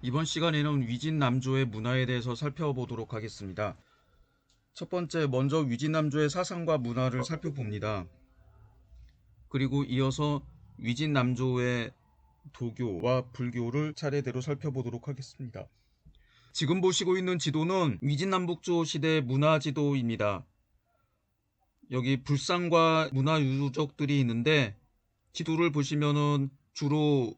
이번 시간에는 위진남조의 문화에 대해서 살펴보도록 하겠습니다. 첫 번째, 먼저 위진남조의 사상과 문화를 살펴봅니다. 그리고 이어서 위진남조의 도교와 불교를 차례대로 살펴보도록 하겠습니다. 지금 보시고 있는 지도는 위진남북조 시대 문화지도입니다. 여기 불상과 문화유적들이 있는데, 지도를 보시면은 주로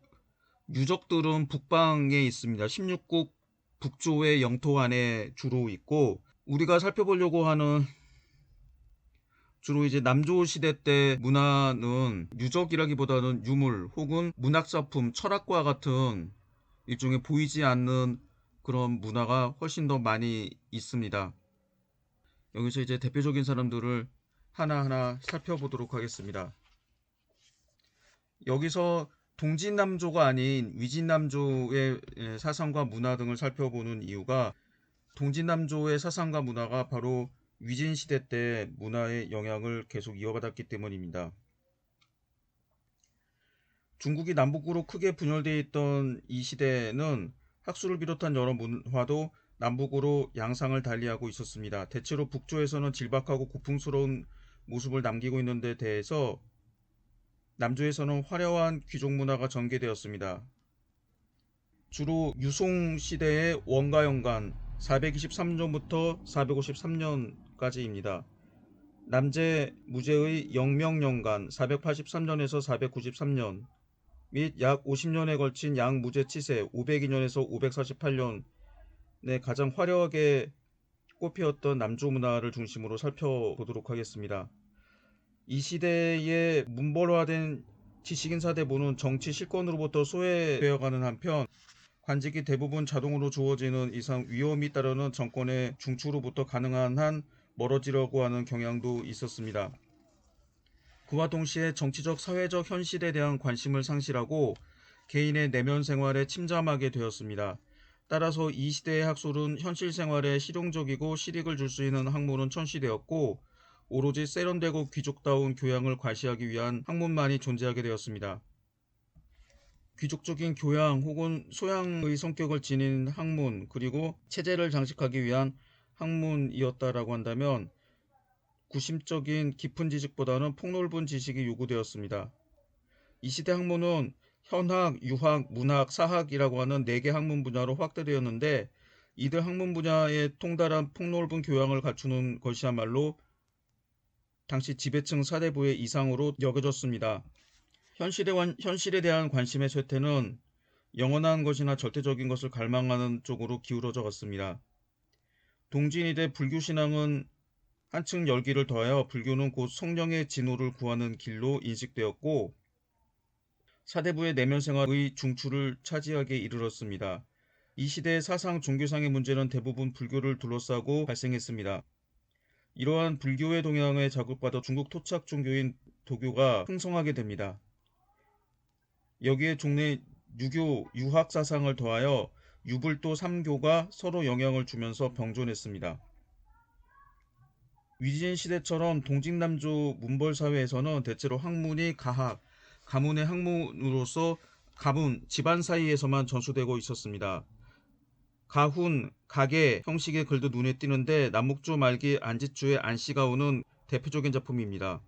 유적들은 북방에 있습니다. 16국 북조의 영토 안에 주로 있고, 우리가 살펴보려고 하는 주로 이제 남조 시대 때 문화는 유적이라기보다는 유물 혹은 문학작품, 철학과 같은 일종의 보이지 않는 그런 문화가 훨씬 더 많이 있습니다. 여기서 이제 대표적인 사람들을 하나하나 살펴보도록 하겠습니다. 여기서 동진남조가 아닌 위진남조의 사상과 문화 등을 살펴보는 이유가, 동진남조의 사상과 문화가 바로 위진시대 때 문화의 영향을 계속 이어받았기 때문입니다. 중국이 남북으로 크게 분열되어 있던 이 시대에는 학술을 비롯한 여러 문화도 남북으로 양상을 달리하고 있었습니다. 대체로 북조에서는 질박하고 고풍스러운 모습을 남기고 있는 데 대해서 남조에서는 화려한 귀족 문화가 전개되었습니다. 주로 유송 시대의 원가연간 423년부터 453년까지입니다. 남제 무제의 영명년간 483년에서 493년 및 약 50년에 걸친 양무제 치세 502년에서 548년에 가장 화려하게 꽃피었던 남조 문화를 중심으로 살펴보도록 하겠습니다. 이 시대의 문벌화된 지식인사 대부는 정치 실권으로부터 소외되어가는 한편, 관직이 대부분 자동으로 주어지는 이상 위험이 따르는 정권의 중추로부터 가능한 한 멀어지려고 하는 경향도 있었습니다. 그와 동시에 정치적 사회적 현실에 대한 관심을 상실하고 개인의 내면 생활에 침잠하게 되었습니다. 따라서 이 시대의 학술은 현실 생활에 실용적이고 실익을 줄 수 있는 학문은 천시되었고, 오로지 세련되고 귀족다운 교양을 과시하기 위한 학문만이 존재하게 되었습니다. 귀족적인 교양 혹은 소양의 성격을 지닌 학문, 그리고 체제를 장식하기 위한 학문이었다라고 한다면, 구심적인 깊은 지식보다는 폭넓은 지식이 요구되었습니다. 이 시대 학문은 현학, 유학, 문학, 사학이라고 하는 4개 학문 분야로 확대되었는데, 이들 학문 분야에 통달한 폭넓은 교양을 갖추는 것이야말로 당시 지배층 사대부의 이상으로 여겨졌습니다. 현실에 대한 관심의 쇠퇴는 영원한 것이나 절대적인 것을 갈망하는 쪽으로 기울어져 갔습니다. 동진이대 불교신앙은 한층 열기를 더하여 불교는 곧 성령의 진호를 구하는 길로 인식되었고, 사대부의 내면 생활의 중추를 차지하게 이르렀습니다. 이 시대의 사상 종교상의 문제는 대부분 불교를 둘러싸고 발생했습니다. 이러한 불교의 동향에 자극받아 중국 토착 종교인 도교가 흥성하게 됩니다. 여기에 종래 유교, 유학 사상을 더하여 유불도 삼교가 서로 영향을 주면서 병존했습니다. 위진 시대처럼 동직남조 문벌 사회에서는 대체로 학문이 가학, 가문의 학문으로서 가문, 집안 사이에서만 전수되고 있었습니다. 가훈, 가계 형식의 글도 눈에 띄는데, 남북조 말기 안지주의 안씨가훈은 대표적인 작품입니다.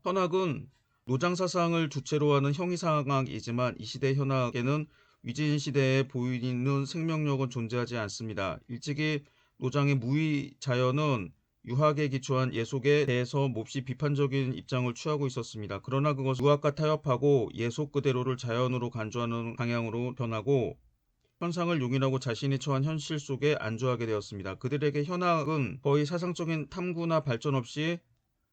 현학은 노장사상을 주체로 하는 형이상학이지만, 이 시대 현학에는 위진 시대에 보이는 생명력은 존재하지 않습니다. 일찍이 노장의 무의자연은 유학에 기초한 예속에 대해서 몹시 비판적인 입장을 취하고 있었습니다. 그러나 그것은 유학과 타협하고 예속 그대로를 자연으로 간주하는 방향으로 변하고, 현상을 용인하고 자신이 처한 현실 속에 안주하게 되었습니다. 그들에게 현학은 거의 사상적인 탐구나 발전 없이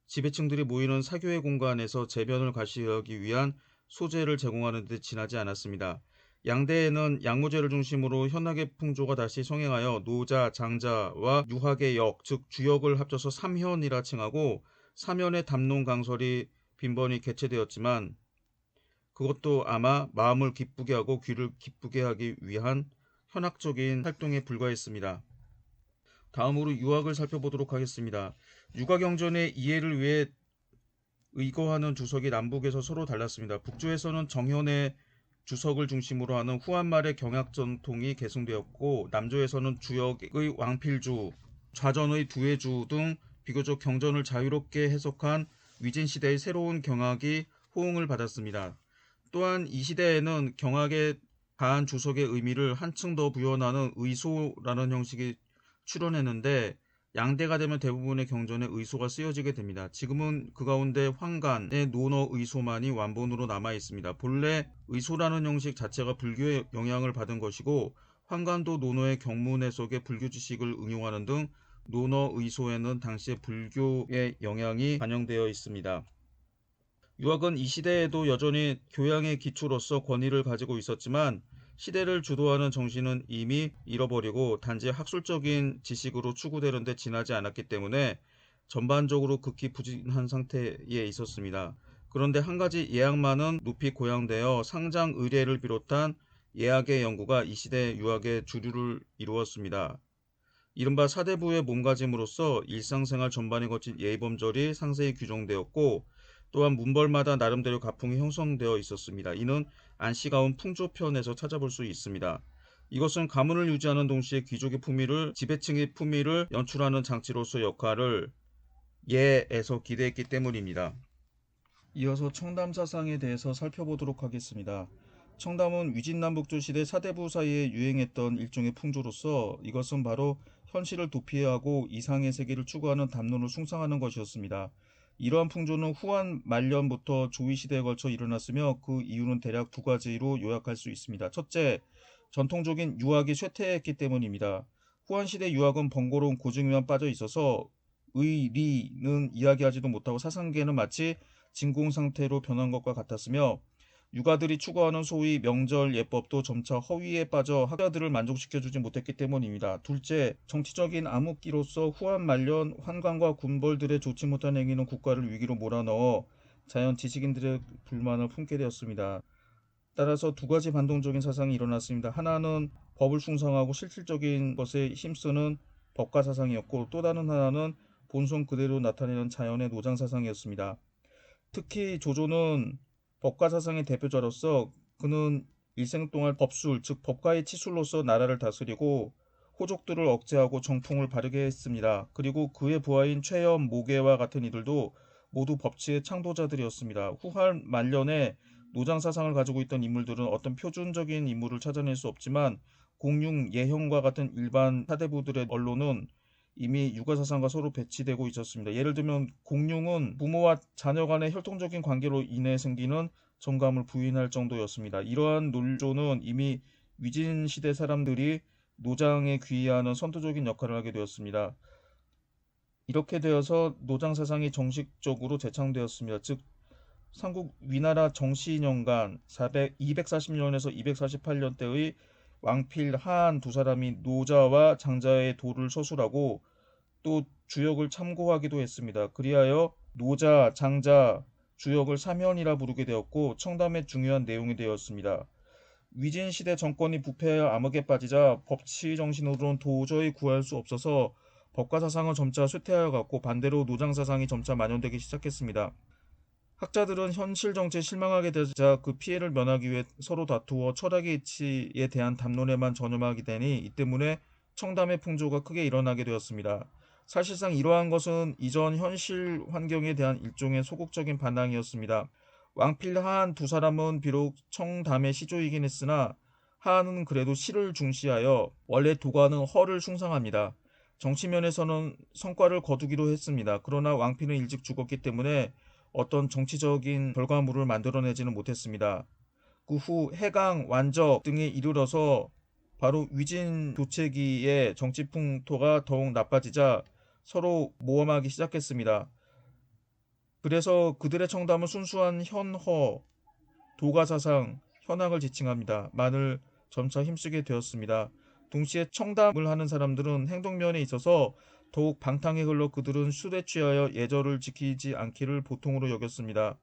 지배층들이 모이는 사교의 공간에서 재변을 과시하기 위한 소재를 제공하는 데 지나지 않았습니다. 양대에는 양무제를 중심으로 현학의 풍조가 다시 성행하여 노자, 장자와 유학의 역, 즉 주역을 합쳐서 삼현이라 칭하고, 삼현의 담론 강설이 빈번히 개최되었지만, 그것도 아마 마음을 기쁘게 하고 귀를 기쁘게 하기 위한 현학적인 활동에 불과했습니다. 다음으로 유학을 살펴보도록 하겠습니다. 육아경전의 이해를 위해 의거하는 주석이 남북에서 서로 달랐습니다. 북조에서는 정현의 주석을 중심으로 하는 후한 말의 경약 전통이 계승되었고, 남조에서는 주역의 왕필주, 좌전의 두해주 등 비교적 경전을 자유롭게 해석한 위진 시대의 새로운 경악이 호응을 받았습니다. 또한 이 시대에는 경악에 가한 주석의 의미를 한층 더 부연하는 의소라는 형식이 출현했는데, 양대가 되면 대부분의 경전에 의소가 쓰여지게 됩니다. 지금은 그 가운데 황간의 논어 의소만이 완본으로 남아 있습니다. 본래 의소라는 형식 자체가 불교의 영향을 받은 것이고, 황간도 논어의 경문 해석에 불교 지식을 응용하는 등 논어 의소에는 당시의 불교의 영향이 반영되어 있습니다. 유학은 이 시대에도 여전히 교양의 기초로서 권위를 가지고 있었지만, 시대를 주도하는 정신은 이미 잃어버리고 단지 학술적인 지식으로 추구되는 데 지나지 않았기 때문에 전반적으로 극히 부진한 상태에 있었습니다. 그런데 한 가지 예학만은 높이 고양되어 상장 의례를 비롯한 예학의 연구가 이 시대 유학의 주류를 이루었습니다. 이른바 사대부의 몸가짐으로써 일상생활 전반에 거친 예의범절이 상세히 규정되었고, 또한 문벌마다 나름대로 가풍이 형성되어 있었습니다. 이는 안씨가운 풍조편에서 찾아볼 수 있습니다. 이것은 가문을 유지하는 동시에 귀족의 품위를, 지배층의 품위를 연출하는 장치로서 역할을 예에서 기대했기 때문입니다. 이어서 청담 사상에 대해서 살펴보도록 하겠습니다. 청담은 위진남북조 시대 사대부 사이에 유행했던 일종의 풍조로서, 이것은 바로 현실을 도피하고 이상의 세계를 추구하는 담론을 숭상하는 것이었습니다. 이러한 풍조는 후한 말년부터 조위 시대에 걸쳐 일어났으며, 그 이유는 대략 두 가지로 요약할 수 있습니다. 첫째, 전통적인 유학이 쇠퇴했기 때문입니다. 후한 시대 유학은 번거로운 고증에만 빠져 있어서 의리는 이야기하지도 못하고 사상계는 마치 진공 상태로 변한 것과 같았으며, 유가들이 추구하는 소위 명절 예법도 점차 허위에 빠져 학자들을 만족시켜주지 못했기 때문입니다. 둘째, 정치적인 암흑기로서 후한 말년 환관과 군벌들의 좋지 못한 행위는 국가를 위기로 몰아넣어 자연 지식인들의 불만을 품게 되었습니다. 따라서 두 가지 반동적인 사상이 일어났습니다. 하나는 법을 숭상하고 실질적인 것에 힘쓰는 법가 사상이었고, 또 다른 하나는 본성 그대로 나타내는 자연의 노장 사상이었습니다. 특히 조조는 법가 사상의 대표자로서, 그는 일생 동안 법술, 즉 법가의 치술로서 나라를 다스리고 호족들을 억제하고 정통을 바르게 했습니다. 그리고 그의 부하인 최염, 모계와 같은 이들도 모두 법치의 창도자들이었습니다. 후할 말년에 노장 사상을 가지고 있던 인물들은 어떤 표준적인 인물을 찾아낼 수 없지만, 공융, 예형과 같은 일반 사대부들의 언론은 이미 육아사상과 서로 배치되고 있었습니다. 예를 들면 공융은 부모와 자녀 간의 혈통적인 관계로 인해 생기는 정감을 부인할 정도였습니다. 이러한 논조는 이미 위진 시대 사람들이 노장에 귀의하는 선도적인 역할을 하게 되었습니다. 이렇게 되어서 노장 사상이 정식적으로 재창되었습니다. 즉 삼국 위나라 정시년간 240년에서 248년대의 왕필, 하한 두 사람이 노자와 장자의 도를 서술하고 또 주역을 참고하기도 했습니다. 그리하여 노자, 장자, 주역을 사면이라 부르게 되었고, 청담의 중요한 내용이 되었습니다. 위진 시대 정권이 부패하여 암흑에 빠지자 법치 정신으로는 도저히 구할 수 없어서 법가 사상은 점차 쇠퇴하여 갔고, 반대로 노장 사상이 점차 만연되기 시작했습니다. 학자들은 현실 정치에 실망하게 되자 그 피해를 면하기 위해 서로 다투어 철학의 이치에 대한 담론에만 전념하게 되니, 이 때문에 청담의 풍조가 크게 일어나게 되었습니다. 사실상 이러한 것은 이전 현실 환경에 대한 일종의 소극적인 반항이었습니다. 왕필, 하한 두 사람은 비록 청담의 시조이긴 했으나, 하한은 그래도 시를 중시하여 원래 도가는 허를 숭상합니다. 정치면에서는 성과를 거두기도 했습니다. 그러나 왕필은 일찍 죽었기 때문에 어떤 정치적인 결과물을 만들어내지는 못했습니다. 그 후 해강, 완적 등에 이르러서 바로 위진 교체기의 정치 풍토가 더욱 나빠지자 서로 모험하기 시작했습니다. 그래서 그들의 청담은 순수한 현허, 도가사상, 현학을 지칭합니다. 만을 점차 힘쓰게 되었습니다. 동시에 청담을 하는 사람들은 행동면에 있어서 더욱 방탕에 흘러 그들은 술에 취하여 예절을 지키지 않기를 보통으로 여겼습니다.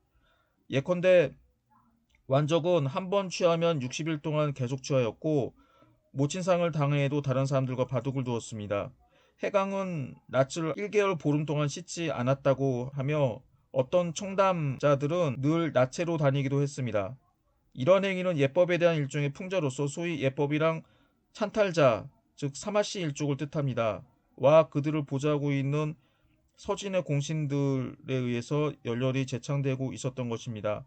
예컨대 완적은 한 번 취하면 60일 동안 계속 취하였고, 모친상을 당해도 다른 사람들과 바둑을 두었습니다. 해강은 낯을 1개월 보름 동안 씻지 않았다고 하며, 어떤 청담자들은 늘 나체로 다니기도 했습니다. 이런 행위는 예법에 대한 일종의 풍자로서 소위 예법이랑 찬탈자, 즉 사마씨 일족을 뜻합니다. 와 그들을 보좌하고 있는 서진의 공신들에 의해서 열렬히 재창되고 있었던 것입니다.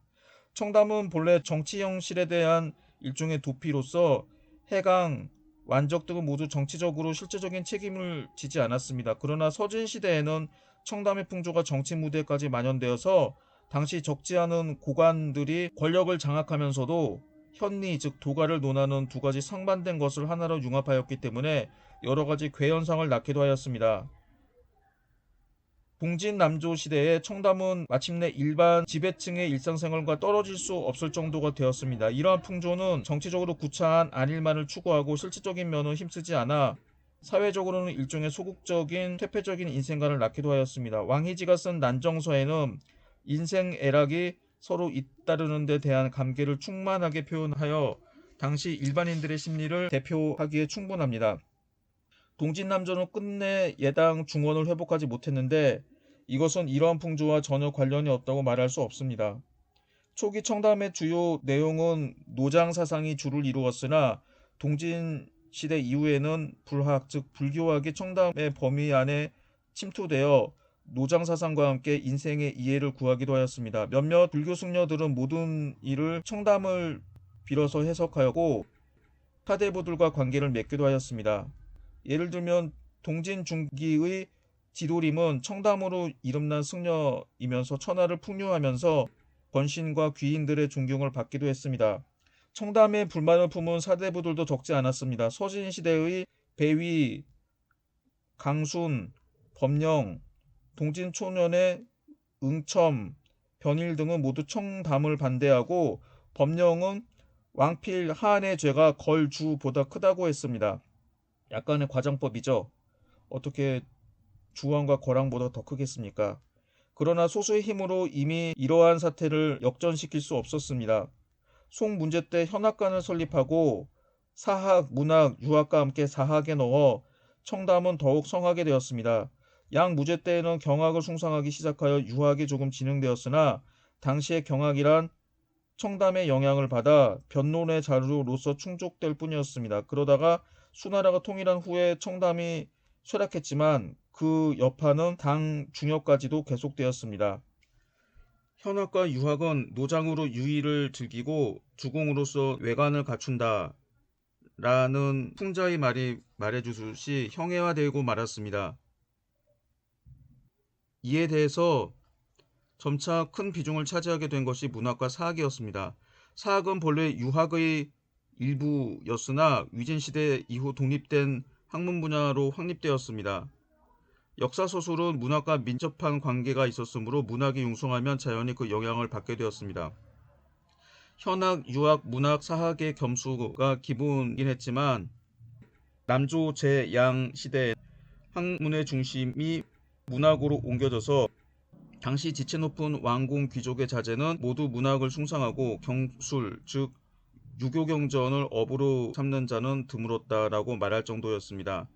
청담은 본래 정치 형실에 대한 일종의 도피로서 해강, 완적 등은 모두 정치적으로 실제적인 책임을 지지 않았습니다. 그러나 서진 시대에는 청담의 풍조가 정치 무대까지 만연되어서 당시 적지 않은 고관들이 권력을 장악하면서도 현리 즉 도가를 논하는 두 가지 상반된 것을 하나로 융합하였기 때문에 여러 가지 괴현상을 낳기도 하였습니다. 봉진남조 시대에 청담은 마침내 일반 지배층의 일상생활과 떨어질 수 없을 정도가 되었습니다. 이러한 풍조는 정치적으로 구차한 안일만을 추구하고 실질적인 면은 힘쓰지 않아 사회적으로는 일종의 소극적인 퇴폐적인 인생관을 낳기도 하였습니다. 왕희지가 쓴 난정서에는 인생 애락이 서로 잇따르는 데 대한 감개를 충만하게 표현하여 당시 일반인들의 심리를 대표하기에 충분합니다. 동진남조는 끝내 예당 중원을 회복하지 못했는데 이것은 이러한 풍조와 전혀 관련이 없다고 말할 수 없습니다. 초기 청담의 주요 내용은 노장 사상이 주를 이루었으나 동진 시대 이후에는 불학 즉 불교학이 청담의 범위 안에 침투되어 노장 사상과 함께 인생의 이해를 구하기도 하였습니다. 몇몇 불교 승려들은 모든 일을 청담을 빌어서 해석하였고 사대부들과 관계를 맺기도 하였습니다. 예를 들면 동진 중기의 지도림은 청담으로 이름난 승려이면서 천하를 풍요하면서 권신과 귀인들의 존경을 받기도 했습니다. 청담에 불만을 품은 사대부들도 적지 않았습니다. 서진시대의 배위, 강순, 법령, 동진초년의 응첨, 변일 등은 모두 청담을 반대하고 법령은 왕필 하한의 죄가 걸주보다 크다고 했습니다. 약간의 과장법이죠. 어떻게 주왕과 거랑보다 더 크겠습니까? 그러나 소수의 힘으로 이미 이러한 사태를 역전시킬 수 없었습니다. 송문제 때 현학관을 설립하고 사학, 문학, 유학과 함께 사학에 넣어 청담은 더욱 성하게 되었습니다. 양무제 때에는 경학을 숭상하기 시작하여 유학이 조금 진행되었으나 당시의 경학이란 청담의 영향을 받아 변론의 자료로서 충족될 뿐이었습니다. 그러다가 수나라가 통일한 후에 청담이 쇠락했지만 그 여파는 당 중엽까지도 계속되었습니다. 현학과 유학은 노장으로 유의를 즐기고 주공으로서 외관을 갖춘다 라는 풍자의 말이 말해주듯이 형해화되고 말았습니다. 이에 대해서 점차 큰 비중을 차지하게 된 것이 문학과 사학이었습니다. 사학은 본래 유학의 일부였으나 위진시대 이후 독립된 학문 분야로 확립되었습니다. 역사서술은 문학과 민첩한 관계가 있었으므로 문학이 융성하면 자연히 그 영향을 받게 되었습니다. 현학, 유학, 문학, 사학의 겸수가 기본이긴 했지만 남조 제2 시대에 학문의 중심이 문학으로 옮겨져서 당시 지체 높은 왕공 귀족의 자제는 모두 문학을 숭상하고 경술 즉 유교경전을 업으로 삼는 자는 드물었다라고 말할 정도였습니다.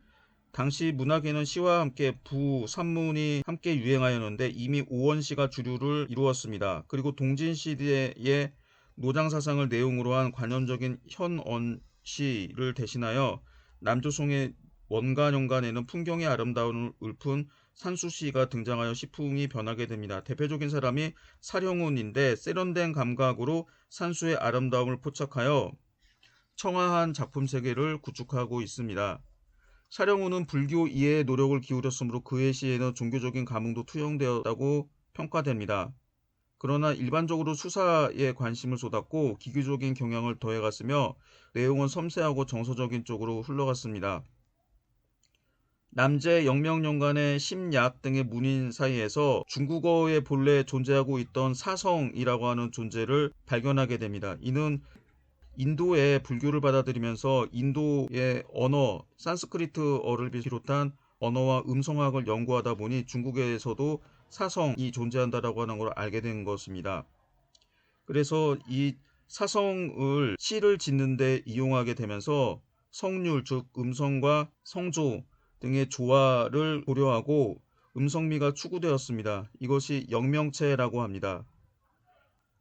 당시 문학에는 시와 함께 부, 산문이 함께 유행하였는데 이미 오원시가 주류를 이루었습니다. 그리고 동진시대의 노장사상을 내용으로 한 관현적인 현언시를 대신하여 남조송의 원간연간에는 풍경의 아름다움을 읊은 산수시가 등장하여 시풍이 변하게 됩니다. 대표적인 사람이 사령운인데 세련된 감각으로 산수의 아름다움을 포착하여 청아한 작품 세계를 구축하고 있습니다. 사령운은 불교 이해에 노력을 기울였으므로 그의 시에는 종교적인 감흥도 투영되었다고 평가됩니다. 그러나 일반적으로 수사에 관심을 쏟았고 기교적인 경향을 더해갔으며 내용은 섬세하고 정서적인 쪽으로 흘러갔습니다. 남제 영명연간의 심약 등의 문인 사이에서 중국어에 본래 존재하고 있던 사성이라고 하는 존재를 발견하게 됩니다. 이는 인도의 불교를 받아들이면서 인도의 언어, 산스크리트어를 비롯한 언어와 음성학을 연구하다 보니 중국에서도 사성이 존재한다라고 하는 걸 알게 된 것입니다. 그래서 이 사성을 시를 짓는 데 이용하게 되면서 성률, 즉 음성과 성조 등의 조화를 고려하고 음성미가 추구되었습니다. 이것이 영명체라고 합니다.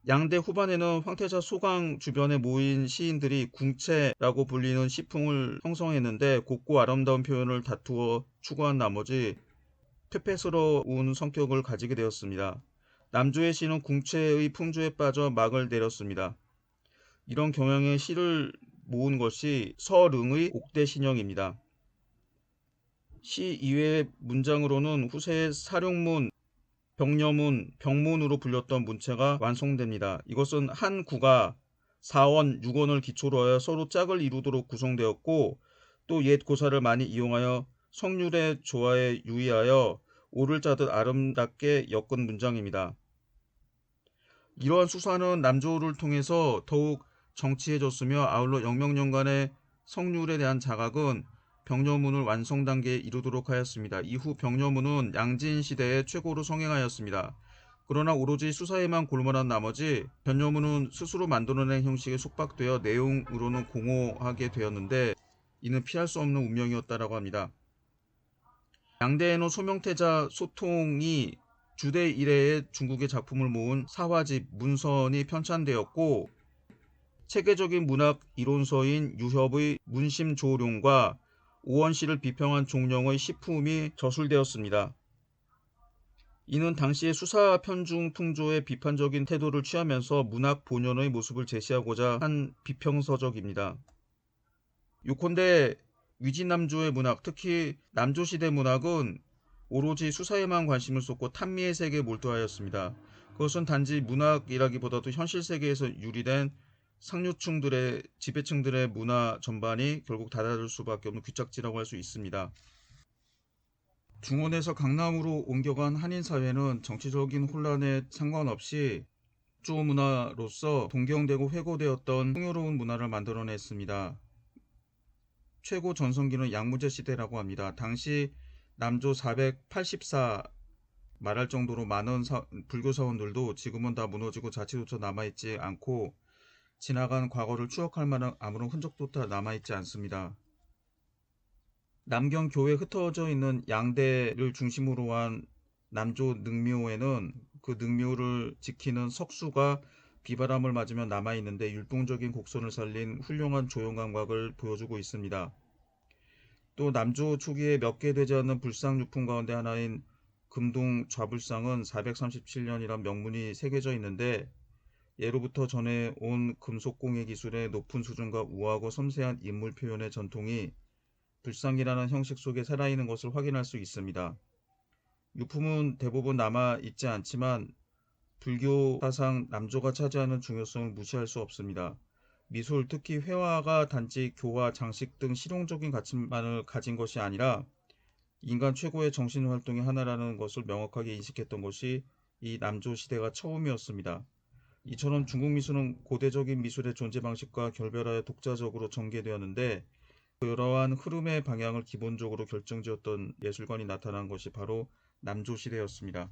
양대 후반에는 황태자 소강 주변에 모인 시인들이 궁체라고 불리는 시풍을 형성했는데 곱고 아름다운 표현을 다투어 추구한 나머지 퇴폐스러운 성격을 가지게 되었습니다. 남조의 시는 궁체의 풍조에 빠져 막을 내렸습니다. 이런 경향의 시를 모은 것이 서릉의 옥대신형입니다. 시 이외의 문장으로는 후세의 사룡문, 병려문, 병문으로 불렸던 문체가 완성됩니다. 이것은 한 구가 4원, 6원을 기초로 하여 서로 짝을 이루도록 구성되었고 또 옛 고사를 많이 이용하여 성률의 조화에 유의하여 오를 짜듯 아름답게 엮은 문장입니다. 이러한 수사는 남조를 통해서 더욱 정치해졌으며 아울러 영명연간의 성률에 대한 자각은 병려문을 완성 단계에 이르도록 하였습니다. 이후 병려문은 양진 시대에 최고로 성행하였습니다. 그러나 오로지 수사에만 골몰한 나머지 병려문은 스스로 만들어낸 형식에 속박되어 내용으로는 공허하게 되었는데 이는 피할 수 없는 운명이었다라고 합니다. 양대에는 소명태자 소통이 주대 이래의 중국의 작품을 모은 사화집 문선이 편찬되었고 체계적인 문학 이론서인 유협의 문심조룡과 오원시를 비평한 종령의 시품이 저술되었습니다. 이는 당시의 수사 편중 풍조에 비판적인 태도를 취하면서 문학 본연의 모습을 제시하고자 한 비평서적입니다. 요컨대 위진남조의 문학, 특히 남조시대 문학은 오로지 수사에만 관심을 쏟고 탐미의 세계에 몰두하였습니다. 그것은 단지 문학이라기보다도 현실 세계에서 유리된 상류층들의 지배층들의 문화 전반이 결국 닫아들 수밖에 없는 귀착지라고 할 수 있습니다. 중원에서 강남으로 옮겨간 한인사회는 정치적인 혼란에 상관없이 조 문화로서 동경되고 회고되었던 풍요로운 문화를 만들어냈습니다. 최고 전성기는 양무제 시대라고 합니다. 당시 남조 484 말할 정도로 많은 불교 사원들도 지금은 다 무너지고 자취조차 남아있지 않고 지나간 과거를 추억할 만한 아무런 흔적도 다 남아있지 않습니다. 남경 교회에 흩어져 있는 양대를 중심으로 한 남조 능묘에는 그 능묘를 지키는 석수가 비바람을 맞으며 남아있는데 율동적인 곡선을 살린 훌륭한 조형감각을 보여주고 있습니다. 또 남조 초기에 몇 개 되지 않는 불상유품 가운데 하나인 금동 좌불상은 437년이란 명문이 새겨져 있는데 예로부터 전해온 금속공예 기술의 높은 수준과 우아하고 섬세한 인물 표현의 전통이 불상이라는 형식 속에 살아있는 것을 확인할 수 있습니다. 유품은 대부분 남아있지 않지만 불교 사상 남조가 차지하는 중요성을 무시할 수 없습니다. 미술, 특히 회화가 단지 교화, 장식 등 실용적인 가치만을 가진 것이 아니라 인간 최고의 정신활동의 하나라는 것을 명확하게 인식했던 것이 이 남조 시대가 처음이었습니다. 이처럼 중국 미술은 고대적인 미술의 존재 방식과 결별하여 독자적으로 전개되었는데 그러한 흐름의 방향을 기본적으로 결정지었던 예술관이 나타난 것이 바로 남조 시대였습니다.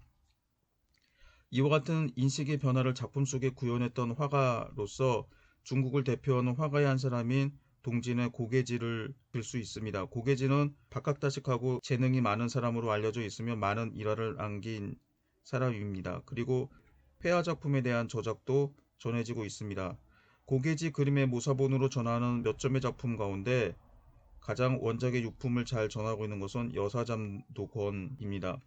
이와 같은 인식의 변화를 작품 속에 구현했던 화가로서 중국을 대표하는 화가의 한 사람인 동진의 고개지를 들 수 있습니다. 고개지는 박학다식하고 재능이 많은 사람으로 알려져 있으며 많은 일화를 남긴 사람입니다. 그리고 회화 작품에 대한 저작도 전해지고 있습니다. 고개지 그림의 모사본으로 전하는 몇 점의 작품 가운데 가장 원작의 유품을 잘 전하고 있는 것은 여사잠도권입니다.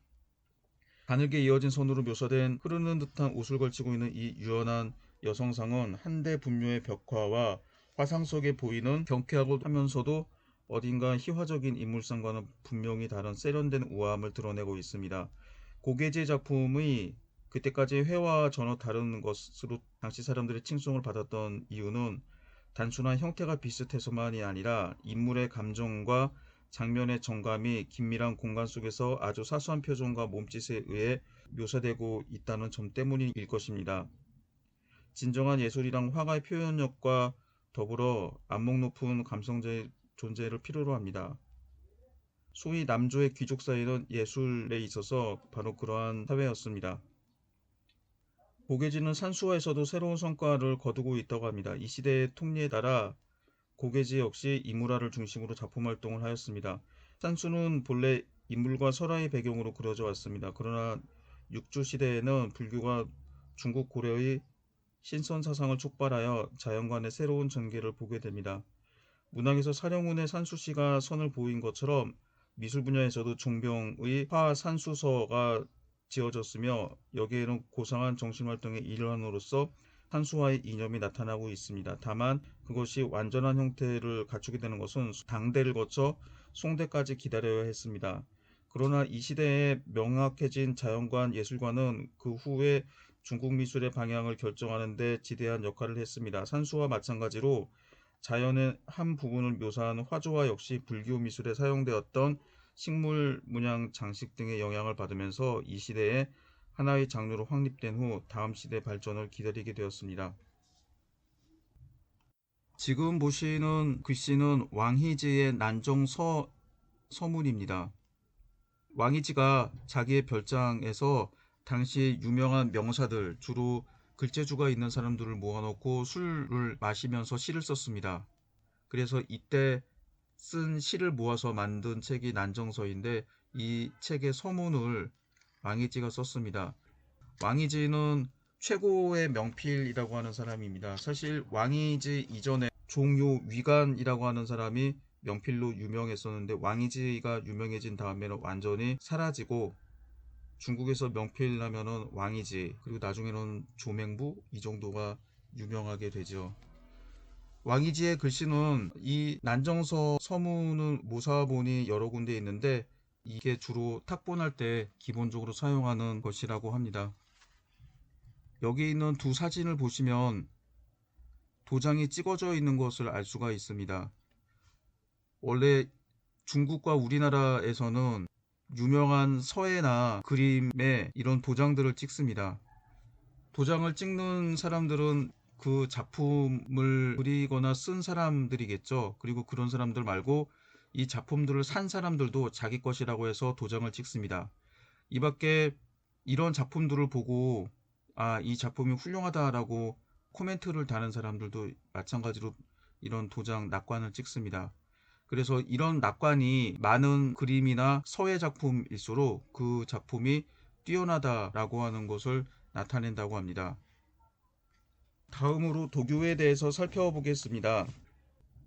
가늘게 이어진 선으로 묘사된 흐르는 듯한 옷을 걸치고 있는 이 유연한 여성상은 한대 분묘의 벽화와 화상 속에 보이는 경쾌하고 하면서도 어딘가 희화적인 인물상과는 분명히 다른 세련된 우아함을 드러내고 있습니다. 고개지의 작품이 그때까지 회화와 전혀 다른 것으로 당시 사람들의 칭송을 받았던 이유는 단순한 형태가 비슷해서만이 아니라 인물의 감정과 장면의 정감이 긴밀한 공간 속에서 아주 사소한 표정과 몸짓에 의해 묘사되고 있다는 점 때문일 것입니다. 진정한 예술이란 화가의 표현력과 더불어 안목 높은 감성자의 존재를 필요로 합니다. 소위 남조의 귀족 사회는 예술에 있어서 바로 그러한 사회였습니다. 고개지는 산수화에서도 새로운 성과를 거두고 있다고 합니다. 이 시대의 통리에 따라 고개지 역시 인물화를 중심으로 작품 활동을 하였습니다. 산수는 본래 인물과 설화의 배경으로 그려져 왔습니다. 그러나 육조 시대에는 불교가 중국 고려의 신선 사상을 촉발하여 자연관의 새로운 전개를 보게 됩니다. 문학에서 사령운의 산수시가 선을 보인 것처럼 미술 분야에서도 종병의 화산수서가 지어졌으며 여기에는 고상한 정신활동의 일환으로서 산수와의 이념이 나타나고 있습니다. 다만 그것이 완전한 형태를 갖추게 되는 것은 당대를 거쳐 송대까지 기다려야 했습니다. 그러나 이 시대에 명확해진 자연관 예술관은 그 후에 중국 미술의 방향을 결정하는 데 지대한 역할을 했습니다. 산수와 마찬가지로 자연의 한 부분을 묘사하는 화조와 역시 불교 미술에 사용되었던 식물 문양 장식 등의 영향을 받으면서 이 시대에 하나의 장르로 확립된 후 다음 시대 발전을 기다리게 되었습니다. 지금 보시는 글씨는 왕희지의 난정서 서문입니다. 왕희지가 자기의 별장에서 당시 유명한 명사들, 주로 글재주가 있는 사람들을 모아놓고 술을 마시면서 시를 썼습니다. 그래서 이때 쓴 시를 모아서 만든 책이 난정서인데 이 책의 서문을 왕이지가 썼습니다. 왕이지는 최고의 명필이라고 하는 사람입니다. 사실 왕이지 이전에 종요 위관이라고 하는 사람이 명필로 유명했었는데 왕이지가 유명해진 다음에는 완전히 사라지고 중국에서 명필 하면은 왕이지, 그리고 나중에는 조맹부 이 정도가 유명하게 되죠. 왕이지의 글씨는 이 난정서 서문을 모사본이 여러 군데 있는데 이게 주로 탁본할 때 기본적으로 사용하는 것이라고 합니다. 여기 있는 두 사진을 보시면 도장이 찍어져 있는 것을 알 수가 있습니다. 원래 중국과 우리나라에서는 유명한 서예나 그림에 이런 도장들을 찍습니다. 도장을 찍는 사람들은 그 작품을 그리거나 쓴 사람들이겠죠. 그리고 그런 사람들 말고 이 작품들을 산 사람들도 자기 것이라고 해서 도장을 찍습니다. 이 밖에 이런 작품들을 보고 이 작품이 훌륭하다라고 코멘트를 다는 사람들도 마찬가지로 이런 도장 낙관을 찍습니다. 그래서 이런 낙관이 많은 그림이나 서예 작품일수록 그 작품이 뛰어나다라고 하는 것을 나타낸다고 합니다. 다음으로 도교에 대해서 살펴보겠습니다.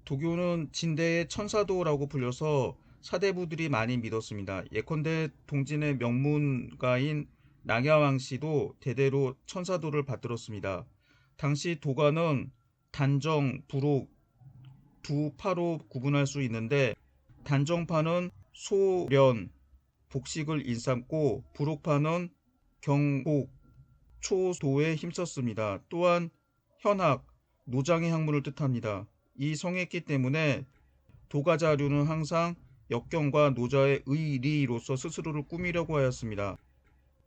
도교는 진대의 천사도라고 불려서 사대부들이 많이 믿었습니다. 예컨대 동진의 명문가인 낙야왕씨도 대대로 천사도를 받들었습니다. 당시 도가는 단정, 부록 두 파로 구분할 수 있는데 단정파는 소련, 복식을 일삼고 부록파는 경복, 초도에 힘썼습니다. 또한 현학, 노장의 학문을 뜻합니다. 이 성했기 때문에 도가자류는 항상 역경과 노자의 의리로서 스스로를 꾸미려고 하였습니다.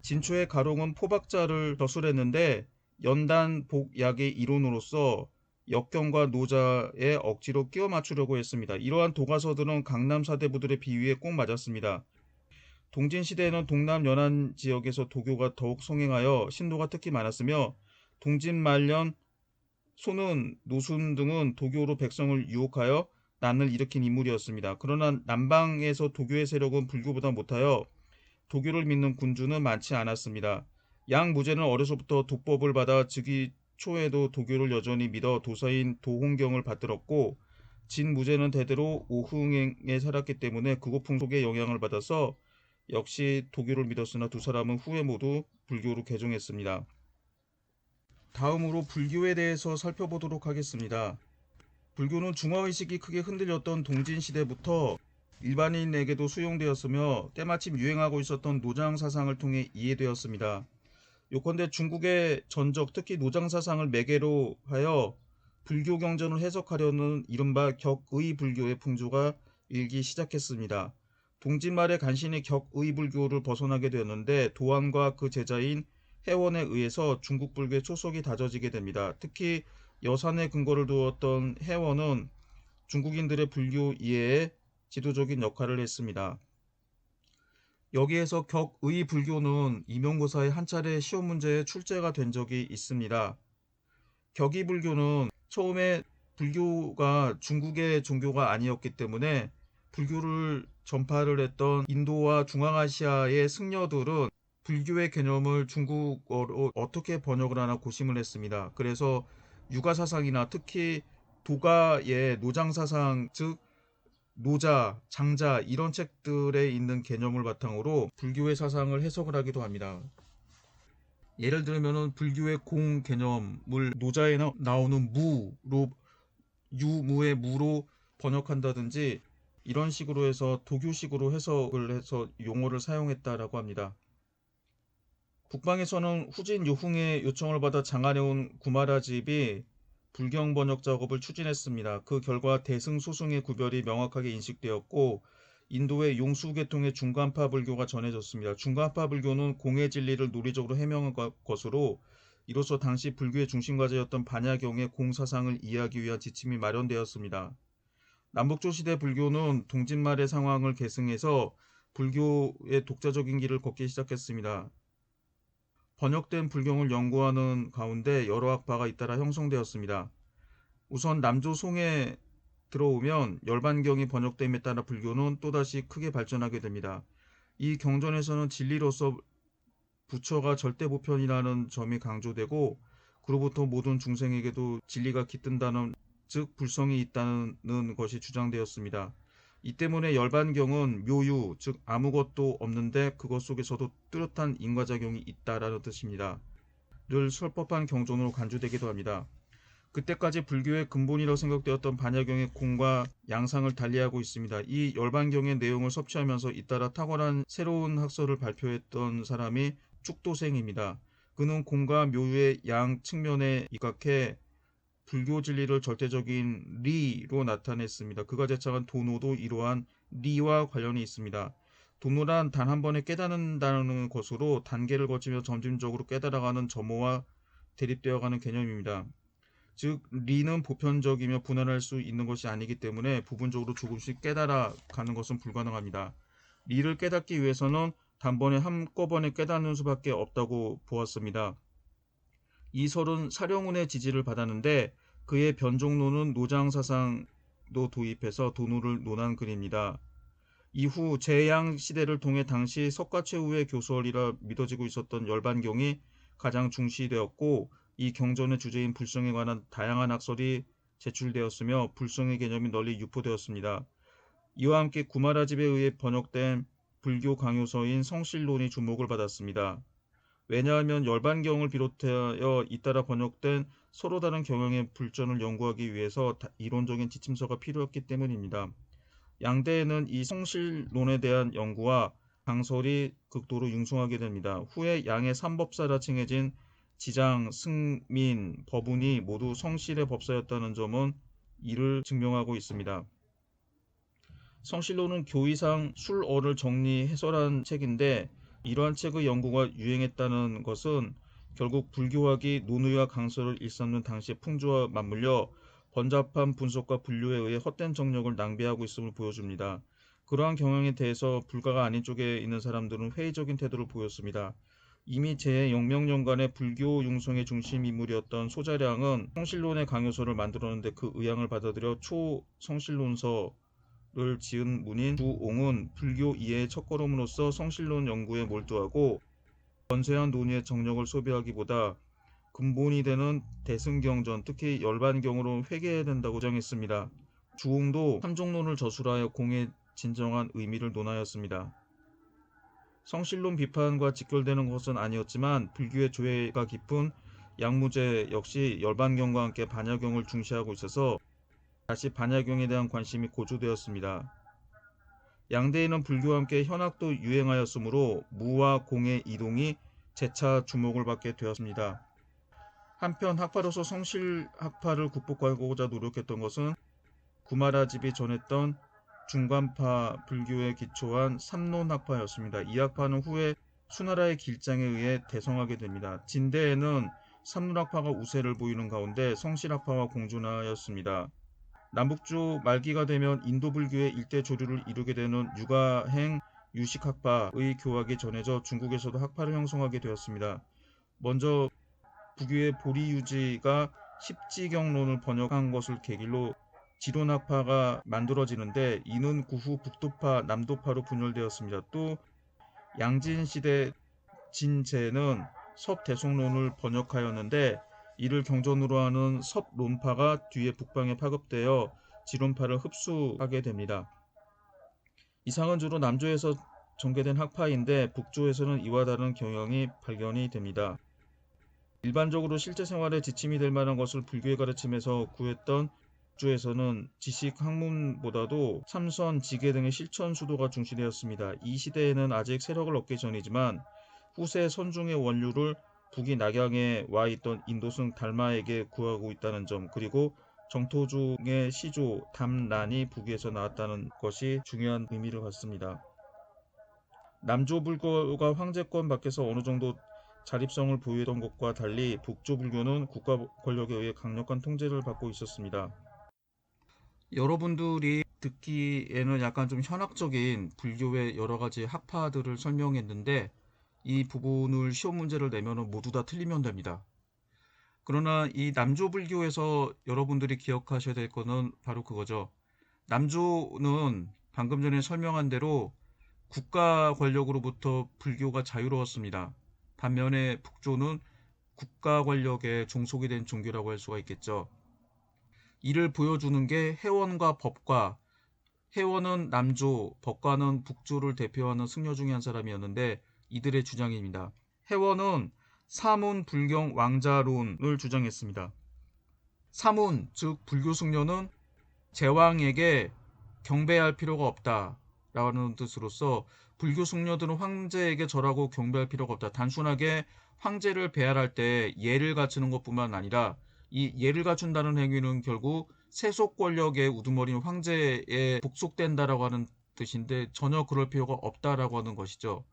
진초의 가롱은 포박자를 저술했는데 연단 복약의 이론으로서 역경과 노자에 억지로 끼워 맞추려고 했습니다. 이러한 도가서들은 강남 사대부들의 비위에 꼭 맞았습니다. 동진시대에는 동남 연안 지역에서 도교가 더욱 성행하여 신도가 특히 많았으며 동진 말년 소는 노순 등은 도교로 백성을 유혹하여 난을 일으킨 인물이었습니다. 그러나 남방에서 도교의 세력은 불교보다 못하여 도교를 믿는 군주는 많지 않았습니다. 양무제는 어려서부터 도법을 받아 즉위 초에도 도교를 여전히 믿어 도사인 도홍경을 받들었고 진무제는 대대로 오흥에 살았기 때문에 극오풍 속의 영향을 받아서 역시 도교를 믿었으나 두 사람은 후에 모두 불교로 개종했습니다. 다음으로 불교에 대해서 살펴보도록 하겠습니다. 불교는 중화의식이 크게 흔들렸던 동진시대부터 일반인에게도 수용되었으며 때마침 유행하고 있었던 노장사상을 통해 이해되었습니다. 요컨대 중국의 전적, 특히 노장사상을 매개로 하여 불교 경전을 해석하려는 이른바 격의불교의 풍조가 일기 시작했습니다. 동진 말에 간신히 격의불교를 벗어나게 되었는데 도안과 그 제자인 해원에 의해서 중국 불교의 초석이 다져지게 됩니다. 특히 여산에 근거를 두었던 해원은 중국인들의 불교 이해에 지도적인 역할을 했습니다. 여기에서 격의 불교는 임용고사의 한 차례 시험 문제에 출제가 된 적이 있습니다. 격의 불교는 처음에 불교가 중국의 종교가 아니었기 때문에 불교를 전파를 했던 인도와 중앙아시아의 승려들은 불교의 개념을 중국어로 어떻게 번역을 하나 고심을 했습니다. 그래서 유가사상이나 특히 도가의 노장사상, 즉 노자, 장자 이런 책들에 있는 개념을 바탕으로 불교의 사상을 해석을 하기도 합니다. 예를 들면은 불교의 공 개념을 노자에 나오는 무로 유무의 무로 번역한다든지 이런 식으로 해서 도교식으로 해석을 해서 용어를 사용했다라고 합니다. 북방에서는 후진 유흥의 요청을 받아 장안해온 구마라집이 불경 번역 작업을 추진했습니다. 그 결과 대승소승의 구별이 명확하게 인식되었고 인도의 용수계통의 중간파 불교가 전해졌습니다. 중간파 불교는 공의 진리를 논리적으로 해명한 것으로 이로써 당시 불교의 중심 과제였던 반야경의 공사상을 이해하기 위한 지침이 마련되었습니다. 남북조 시대 불교는 동짓 말의 상황을 계승해서 불교의 독자적인 길을 걷기 시작했습니다. 번역된 불경을 연구하는 가운데 여러 학파가 잇따라 형성되었습니다. 우선 남조 송에 들어오면 열반경이 번역됨에 따라 불교는 또다시 크게 발전하게 됩니다. 이 경전에서는 진리로서 부처가 절대보편이라는 점이 강조되고 그로부터 모든 중생에게도 진리가 깃든다는 즉 불성이 있다는 것이 주장되었습니다. 이 때문에 열반경은 묘유 즉 아무것도 없는데 그것 속에서도 뚜렷한 인과작용이 있다라는 뜻입니다. 를 설법한 경전으로 간주되기도 합니다. 그때까지 불교의 근본이라고 생각되었던 반야경의 공과 양상을 달리하고 있습니다. 이 열반경의 내용을 섭취하면서 잇따라 탁월한 새로운 학설을 발표했던 사람이 축도생입니다. 그는 공과 묘유의 양 측면에 입각해 불교 진리를 절대적인 리로 나타냈습니다. 그가 제창한 도노도 이러한 리와 관련이 있습니다. 도노란 단 한 번에 깨닫는다는 것으로 단계를 거치며 점진적으로 깨달아가는 점호와 대립되어가는 개념입니다. 즉 리는 보편적이며 분할할 수 있는 것이 아니기 때문에 부분적으로 조금씩 깨달아가는 것은 불가능합니다. 리를 깨닫기 위해서는 단번에 한꺼번에 깨닫는 수밖에 없다고 보았습니다. 이설은 사령운의 지지를 받았는데 그의 변종론은 노장사상도 도입해서 도노를 논한 글입니다. 이후 재양 시대를 통해 당시 석가최후의 교설이라 믿어지고 있었던 열반경이 가장 중시되었고 이 경전의 주제인 불성에 관한 다양한 학설이 제출되었으며 불성의 개념이 널리 유포되었습니다. 이와 함께 구마라집에 의해 번역된 불교 강요서인 성실론이 주목을 받았습니다. 왜냐하면 열반경을 비롯하여 잇따라 번역된 서로 다른 경영의 불전을 연구하기 위해서 이론적인 지침서가 필요했기 때문입니다. 양대에는 이 성실론에 대한 연구와 강설이 극도로 융성하게 됩니다. 후에 양의 삼법사라 칭해진 지장, 승민, 법운이 모두 성실의 법사였다는 점은 이를 증명하고 있습니다. 성실론은 교의상 술어를 정리 해설한 책인데 이러한 책의 연구가 유행했다는 것은 결국 불교학이 논의와 강설을 일삼는 당시의 풍조와 맞물려 번잡한 분석과 분류에 의해 헛된 정력을 낭비하고 있음을 보여줍니다. 그러한 경향에 대해서 불가가 아닌 쪽에 있는 사람들은 회의적인 태도를 보였습니다. 이미 제0명년간의 불교 융성의 중심 인물이었던 소자량은 성실론의 강요서를 만들었는데 그 의향을 받아들여 초성실론서 를 지은 문인 주옹은 불교 이해의 첫걸음으로서 성실론 연구에 몰두하고 건세한 논의의 정력을 소비하기보다 근본이 되는 대승경전 특히 열반경으로 회개해야 된다고 주장했습니다. 주옹도 삼종론을 저술하여 공의 진정한 의미를 논하였습니다. 성실론 비판과 직결되는 것은 아니었지만 불교의 조예가 깊은 양무제 역시 열반경과 함께 반야경을 중시하고 있어서 다시 반야경에 대한 관심이 고조되었습니다. 양대에는 불교와 함께 현학도 유행하였으므로 무와 공의 이동이 재차 주목을 받게 되었습니다. 한편 학파로서 성실학파를 극복하고자 노력했던 것은 구마라집이 전했던 중간파 불교에 기초한 삼론학파였습니다. 이 학파는 후에 수나라의 길장에 의해 대성하게 됩니다. 진대에는 삼론학파가 우세를 보이는 가운데 성실학파와 공존하였습니다. 남북조 말기가 되면 인도 불교의 일대 조류를 이루게 되는 유가행 유식학파의 교학이 전해져 중국에서도 학파를 형성하게 되었습니다. 먼저 부교의 보리유지가 십지경론을 번역한 것을 계기로 지론학파가 만들어지는데 이는 그 후 북도파, 남도파로 분열되었습니다. 또 양진시대 진제는 섭대송론을 번역하였는데 이를 경전으로 하는 섭론파가 뒤에 북방에 파급되어 지론파를 흡수하게 됩니다. 이상은 주로 남조에서 전개된 학파인데 북조에서는 이와 다른 경향이 발견이 됩니다. 일반적으로 실제 생활에 지침이 될 만한 것을 불교의 가르침에서 구했던 북조에서는 지식 학문보다도 참선, 지계 등의 실천 수도가 중시되었습니다. 이 시대에는 아직 세력을 얻기 전이지만 후세 선중의 원류를 북이 낙양에 와 있던 인도승 달마에게 구하고 있다는 점, 그리고 정토중의 시조 담란이 북에서 나왔다는 것이 중요한 의미를 갖습니다. 남조 불교가 황제권 밖에서 어느 정도 자립성을 보유했던 것과 달리 북조 불교는 국가 권력에 의해 강력한 통제를 받고 있었습니다. 여러분들이 듣기에는 약간 좀 현학적인 불교의 여러 가지 학파들을 설명했는데 이 부분을 시험 문제를 내면 모두 다 틀리면 됩니다. 그러나 이 남조 불교에서 여러분들이 기억하셔야 될 거는 바로 그거죠. 남조는 방금 전에 설명한 대로 국가 권력으로부터 불교가 자유로웠습니다. 반면에 북조는 국가 권력에 종속이 된 종교라고 할 수가 있겠죠. 이를 보여주는 게 해원과 법과, 해원은 남조, 법과는 북조를 대표하는 승려 중에 한 사람이었는데 이들의 주장입니다. 해원은 사문 불경 왕자론을 주장했습니다. 사문, 즉 불교 승려는 제왕에게 경배할 필요가 없다라는 뜻으로서 불교 승려들은 황제에게 절하고 경배할 필요가 없다. 단순하게 황제를 배할할 때 예를 갖추는 것뿐만 아니라 이 예를 갖춘다는 행위는 결국 세속 권력의 우두머리인 황제에 복속된다라고 하는 뜻인데 전혀 그럴 필요가 없다라고 하는 것이죠.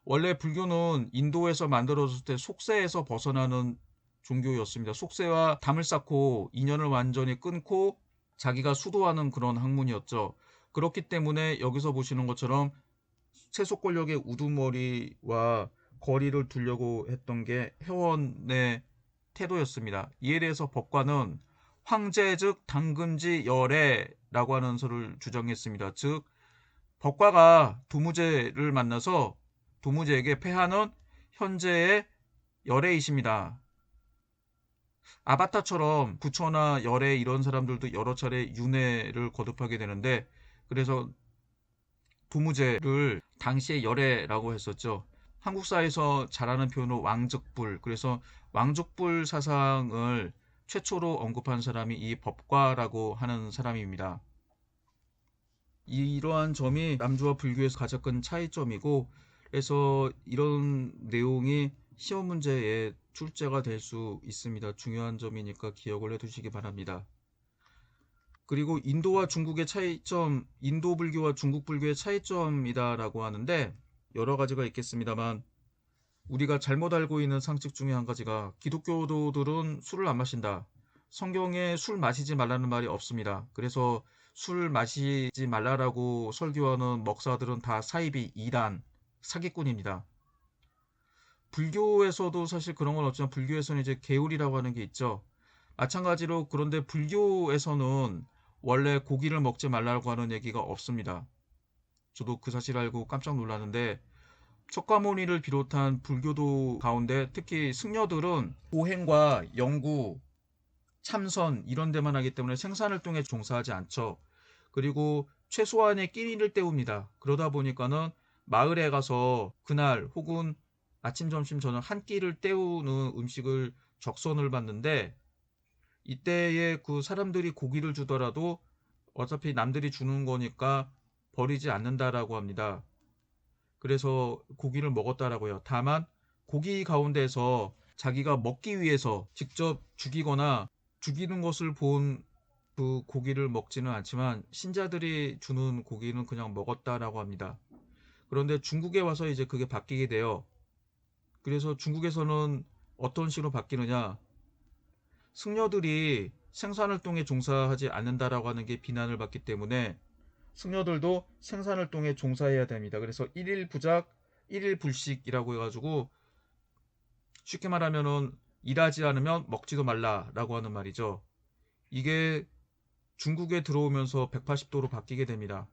원래 불교는 인도에서 만들어졌을 때 속세에서 벗어나는 종교였습니다. 속세와 담을 쌓고 인연을 완전히 끊고 자기가 수도하는 그런 학문이었죠. 그렇기 때문에 여기서 보시는 것처럼 세속 권력의 우두머리와 거리를 두려고 했던 게 해원의 태도였습니다. 이에 대해서 법과는 황제 즉 당금지 열애라고 하는 설을 주장했습니다. 즉 법과가 도무제를 만나서 도무제에게 패하는 현재의 열애이십니다. 아바타처럼 부처나 열애 이런 사람들도 여러 차례 윤회를 거듭하게 되는데 그래서 도무제를 당시의 열애라고 했었죠. 한국사에서 잘하는 표현은 왕적불. 그래서 왕족불 사상을 최초로 언급한 사람이 이 법과라고 하는 사람입니다. 이러한 점이 남주와 불교에서 가장 큰 차이점이고 그래서 이런 내용이 시험 문제에 출제가 될 수 있습니다. 중요한 점이니까 기억을 해두시기 바랍니다. 그리고 인도와 중국의 차이점, 인도 불교와 중국 불교의 차이점이다라고 하는데 여러 가지가 있겠습니다만 우리가 잘못 알고 있는 상식 중에 한 가지가 기독교도들은 술을 안 마신다. 성경에 술 마시지 말라는 말이 없습니다. 그래서 술 마시지 말라라고 설교하는 목사들은 다 사이비 이단, 사기꾼입니다. 불교에서도 사실 그런 건 없지만 불교에서는 이제 계율이라고 하는 게 있죠. 마찬가지로 그런데 불교에서는 원래 고기를 먹지 말라고 하는 얘기가 없습니다. 저도 그 사실 알고 깜짝 놀랐는데 석가모니를 비롯한 불교도 가운데 특히 승려들은 보행과 연구, 참선 이런 데만 하기 때문에 생산활동에 종사하지 않죠. 그리고 최소한의 끼니를 때웁니다. 그러다 보니까는 마을에 가서 그날 혹은 아침, 점심, 저녁 한 끼를 때우는 음식을 적선을 받는데 이때에 그 사람들이 고기를 주더라도 어차피 남들이 주는 거니까 버리지 않는다라고 합니다. 그래서 고기를 먹었다라고요. 다만 고기 가운데서 자기가 먹기 위해서 직접 죽이거나 죽이는 것을 본 그 고기를 먹지는 않지만 신자들이 주는 고기는 그냥 먹었다라고 합니다. 그런데 중국에 와서 이제 그게 바뀌게 돼요. 그래서 중국에서는 어떤 식으로 바뀌느냐? 승려들이 생산활동에 종사하지 않는다라고 하는 게 비난을 받기 때문에 승려들도 생산활동에 종사해야 됩니다. 그래서 1일 부작, 1일 불식이라고 해가지고 쉽게 말하면은 일하지 않으면 먹지도 말라라고 하는 말이죠. 이게 중국에 들어오면서 180도로 바뀌게 됩니다.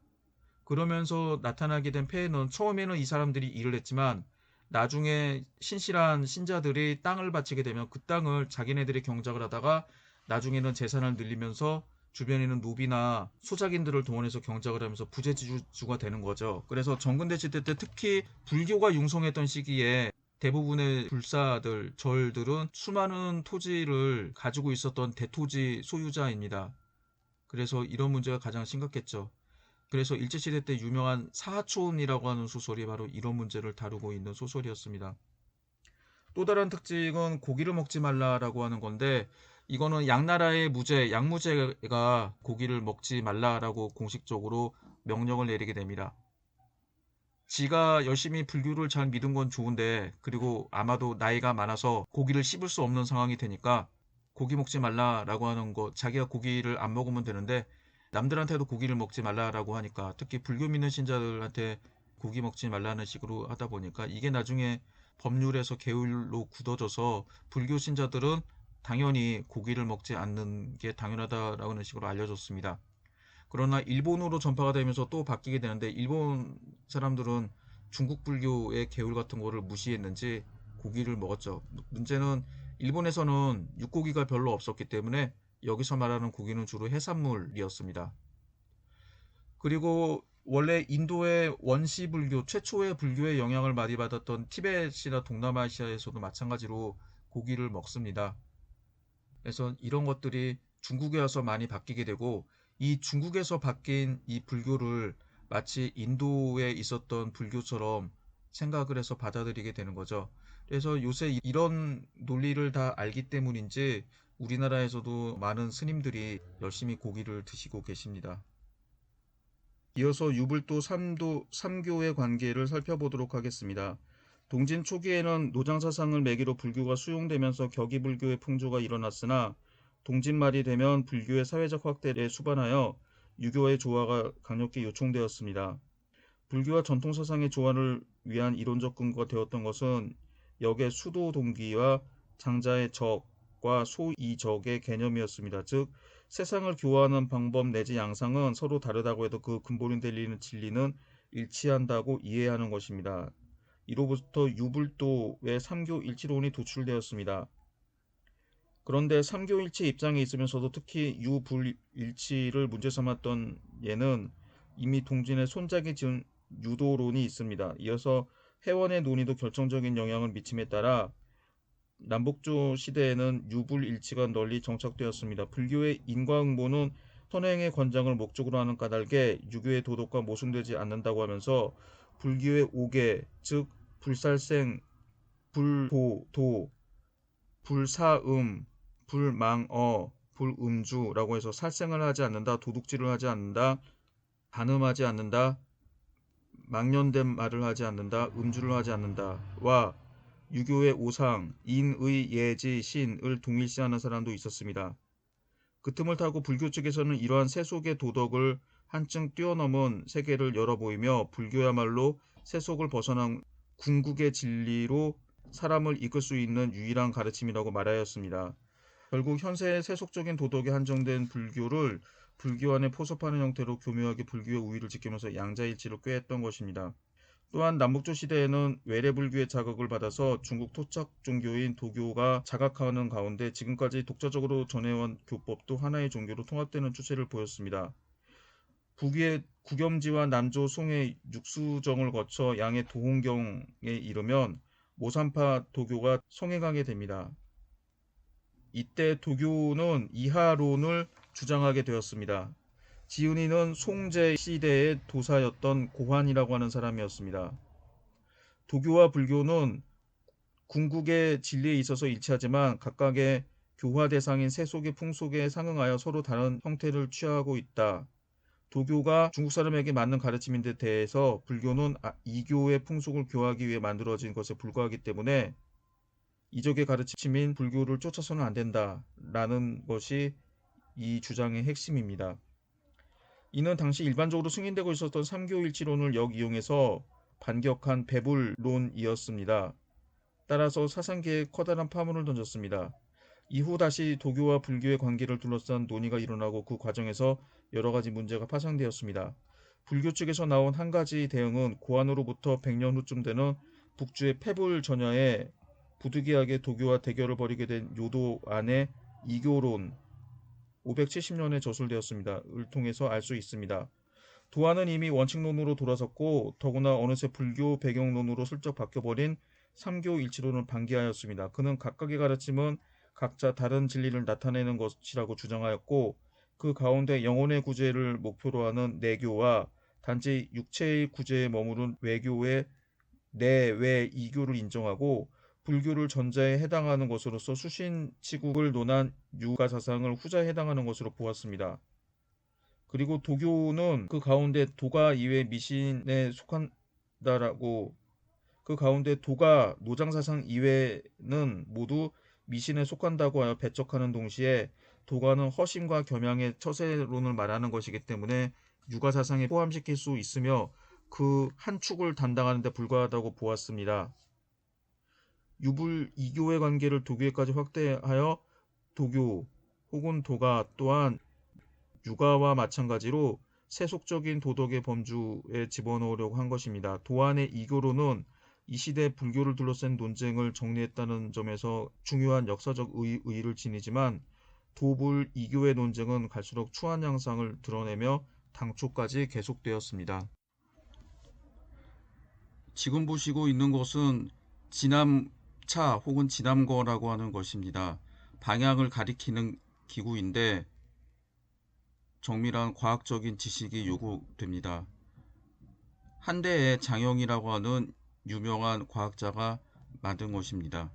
그러면서 나타나게 된 폐해는 처음에는 이 사람들이 일을 했지만 나중에 신실한 신자들이 땅을 바치게 되면 그 땅을 자기네들이 경작을 하다가 나중에는 재산을 늘리면서 주변에 있는 노비나 소작인들을 동원해서 경작을 하면서 부재지주가 되는 거죠. 그래서 정근대 시대 때 특히 불교가 융성했던 시기에 대부분의 불사들, 절들은 수많은 토지를 가지고 있었던 대토지 소유자입니다. 그래서 이런 문제가 가장 심각했죠. 그래서 일제시대 때 유명한 사하촌이라고 하는 소설이 바로 이런 문제를 다루고 있는 소설이었습니다. 또 다른 특징은 고기를 먹지 말라라고 하는 건데, 이거는 양나라의 양무제가 고기를 먹지 말라라고 공식적으로 명령을 내리게 됩니다. 지가 열심히 불교를 잘 믿은 건 좋은데, 그리고 아마도 나이가 많아서 고기를 씹을 수 없는 상황이 되니까 고기 먹지 말라라고 하는 거, 자기가 고기를 안 먹으면 되는데 남들한테도 고기를 먹지 말라라고 하니까, 특히 불교 믿는 신자들한테 고기 먹지 말라는 식으로 하다 보니까 이게 나중에 법률에서 계율로 굳어져서 불교 신자들은 당연히 고기를 먹지 않는 게 당연하다라는 식으로 알려졌습니다. 그러나 일본으로 전파가 되면서 또 바뀌게 되는데, 일본 사람들은 중국 불교의 계율 같은 거를 무시했는지 고기를 먹었죠. 문제는 일본에서는 육고기가 별로 없었기 때문에 여기서 말하는 고기는 주로 해산물이었습니다. 그리고 원래 인도의 원시 불교, 최초의 불교의 영향을 많이 받았던 티벳이나 동남아시아에서도 마찬가지로 고기를 먹습니다. 그래서 이런 것들이 중국에 와서 많이 바뀌게 되고, 이 중국에서 바뀐 이 불교를 마치 인도에 있었던 불교처럼 생각을 해서 받아들이게 되는 거죠. 그래서 요새 이런 논리를 다 알기 때문인지 우리나라에서도 많은 스님들이 열심히 고기를 드시고 계십니다. 이어서 유불도 삼교의 관계를 살펴보도록 하겠습니다. 동진 초기에는 노장사상을 매개로 불교가 수용되면서 격이불교의 풍조가 일어났으나, 동진 말이 되면 불교의 사회적 확대에 수반하여 유교의 조화가 강력히 요청되었습니다. 불교와 전통사상의 조화를 위한 이론적 근거가 되었던 것은 역의 수도 동기와 장자의 적과 소이적의 개념이었습니다. 즉, 세상을 교화하는 방법 내지 양상은 서로 다르다고 해도 그 근본이 될 진리는 일치한다고 이해하는 것입니다. 이로부터 유불도의 삼교일치론이 도출되었습니다. 그런데 삼교일치 입장에 있으면서도 특히 유불일치를 문제 삼았던 예는 이미 동진의 손자기 지은 유도론이 있습니다. 이어서 해원의 논의도 결정적인 영향을 미침에 따라 남북조 시대에는 유불일치가 널리 정착되었습니다. 불교의 인과응보는 선행의 권장을 목적으로 하는 까닭에 유교의 도덕과 모순되지 않는다고 하면서 불교의 오계, 즉 불살생, 불도도, 불사음, 불망어, 불음주라고 해서 살생을 하지 않는다, 도둑질을 하지 않는다, 간음하지 않는다, 망년된 말을 하지 않는다, 음주를 하지 않는다와 유교의 오상, 인의, 예지, 신을 동일시하는 사람도 있었습니다. 그 틈을 타고 불교 측에서는 이러한 세속의 도덕을 한층 뛰어넘은 세계를 열어보이며 불교야말로 세속을 벗어난 궁극의 진리로 사람을 이끌 수 있는 유일한 가르침이라고 말하였습니다. 결국 현세의 세속적인 도덕에 한정된 불교를 불교 안에 포섭하는 형태로 교묘하게 불교의 우위를 지키면서 양자일치를 꾀했던 것입니다. 또한 남북조 시대에는 외래불교의 자극을 받아서 중국 토착 종교인 도교가 자각하는 가운데 지금까지 독자적으로 전해온 교법도 하나의 종교로 통합되는 추세를 보였습니다. 북위의 구겸지와 남조 송의 육수정을 거쳐 양의 도홍경에 이르면 모산파 도교가 성행하게 됩니다. 이때 도교는 이하론을 주장하게 되었습니다. 지은이는 송제 시대의 도사였던 고환이라고 하는 사람이었습니다. 도교와 불교는 궁극의 진리에 있어서 일치하지만 각각의 교화 대상인 세속의 풍속에 상응하여 서로 다른 형태를 취하고 있다. 도교가 중국 사람에게 맞는 가르침인 데 대해서 불교는 이교의 풍속을 교화하기 위해 만들어진 것에 불과하기 때문에 이적의 가르침인 불교를 쫓아서는 안 된다라는 것이 이 주장의 핵심입니다. 이는 당시 일반적으로 승인되고 있었던 삼교일치론을 역이용해서 반격한 배불론이었습니다. 따라서 사상계에 커다란 파문을 던졌습니다. 이후 다시 도교와 불교의 관계를 둘러싼 논의가 일어나고 그 과정에서 여러 가지 문제가 파생되었습니다. 불교 측에서 나온 한 가지 대응은 고안으로부터 100년 후쯤 되는 북주의 페불 전야에 부득이하게 도교와 대결을 벌이게 된 요도 안의 이교론 570년에 저술되었습니다.을 통해서 알 수 있습니다. 도안은 이미 원칙론으로 돌아섰고 더구나 어느새 불교 배경론으로 슬쩍 바뀌어버린 삼교일치론을 반기하였습니다. 그는 각각의 가르침은 각자 다른 진리를 나타내는 것이라고 주장하였고 그 가운데 영혼의 구제를 목표로 하는 내교와 단지 육체의 구제에 머무른 외교의 내외 이교를 인정하고 불교를 전자에 해당하는 것으로서 수신치국을 논한 유가사상을 후자에 해당하는 것으로 보았습니다. 그리고 도교는 그 가운데 도가 이외 미신에 속한다라고 그 가운데 도가 노장사상 이외는 모두 미신에 속한다고 하여 배척하는 동시에 도가는 허심과 겸양의 처세론을 말하는 것이기 때문에 유가사상에 포함시킬 수 있으며 그 한 축을 담당하는 데 불과하다고 보았습니다. 유불 이교의 관계를 도교에까지 확대하여 도교 혹은 도가 또한 유가와 마찬가지로 세속적인 도덕의 범주에 집어넣으려고 한 것입니다. 도안의 이교로는 이 시대 불교를 둘러싼 논쟁을 정리했다는 점에서 중요한 역사적 의의를 지니지만 도불 이교의 논쟁은 갈수록 추한 양상을 드러내며 당초까지 계속되었습니다. 지금 보시고 있는 것은 지남차 혹은 지남거라고 하는 것입니다. 방향을 가리키는 기구인데 정밀한 과학적인 지식이 요구됩니다. 한대의 장영이라고 하는 유명한 과학자가 만든 것입니다.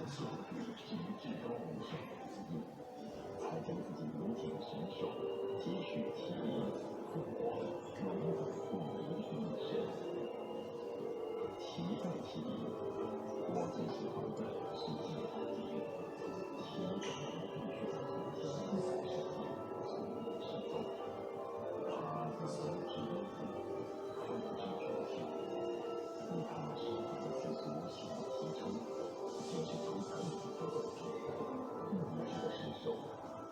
相对是至高无上的意义，才将自己无尽的神手接续麒麟、凤凰、龙等不迷的一生。骑在其里，我最喜欢的是骑马节。骑在必须在从前自在世界从一始终，它自由之音符，风之绝响。你看那身体的自足行的骑乘，简直出自一个意志的身手，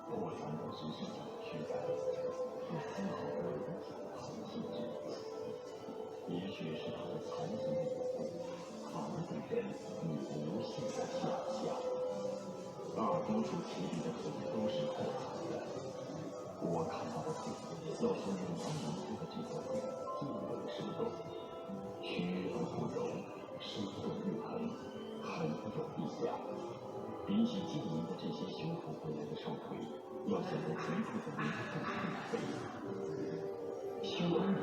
破传的知识长躯干，有丝毫不影响他的气质。也许是他的才艺缘故，反而对人以无限的想象。大多数骑兵的腿都是破残的，我看他的腿，要像用羊毛做的这条腿最为生动，屈而不柔，伸而不横，很有力量。比起健明的这些修复回来的瘦腿，要显得极度的灵动并飞。修安里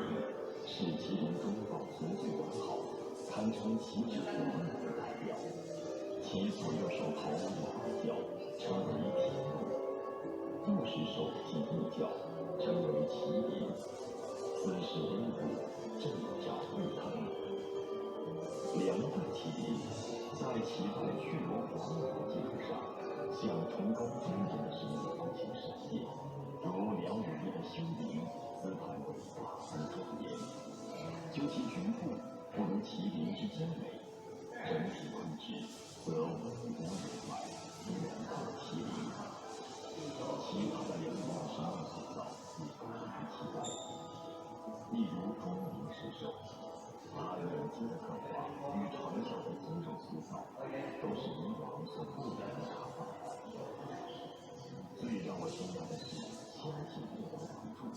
是麒麟中保存最完好，堪称旗帜不动的代表。其左右手头有2角，称为铁鹿；右时手仅1角，称为麒麟。姿势威武，阵仗沸腾。2代麒麟在其他血肉华美的基础上，向崇高庄严的神秘方向闪现，如2羽翼的修灵，姿态伟大而庄严。究其局部，不如麒麟之坚美；整体论之，则文武有外，远过麒麟。其他的2羽的神秘塑造也不值得期待，例如庄明石兽，它眼睛的刻画与长角的肌肉塑造，都是以往所不能的差法。最让我惊讶的是相信力的梁柱，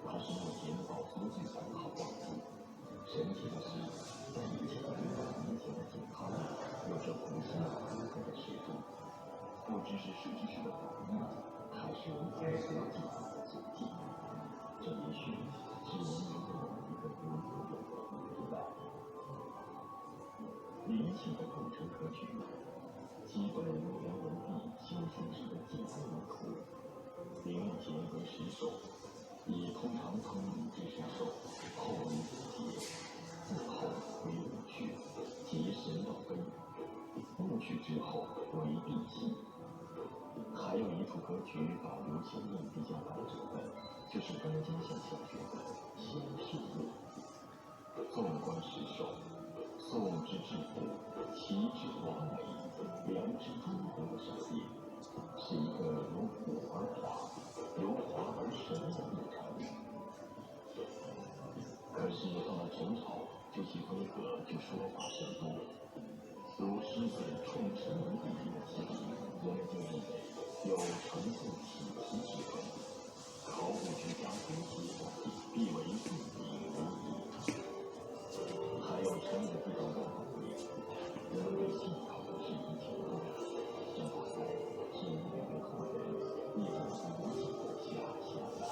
它是目前保存最完好的王柱。神奇的是，在1500年前的简康里，有着不幸独特的石柱，不知是设计师的本意，还是文字所记载的足迹。这也许是文明的某一个独有的意外。灵性的构成格局，基本如梁文帝修行时的简单用途。灵前为石首，以通常聪明之石首，后为子节，自后为墓穴，即神道根；墓穴之后为地系。还有一处格局保留先印比较完整的，就是刚江县小学的先世墓。纵观石首，宋之质朴，其质完美，良知中和的闪现，是一个由古而华，由华而神的历程。可是到了陈朝，就其风格就说法甚多，如狮子创始人地的麒麟，人们就认为有传颂起皮之风，考古学家分析必为凤麟无疑。还有陈武帝的万宝龟，人们对信仰的是一情不染，这大概是因为为后人立了无尽的遐想来。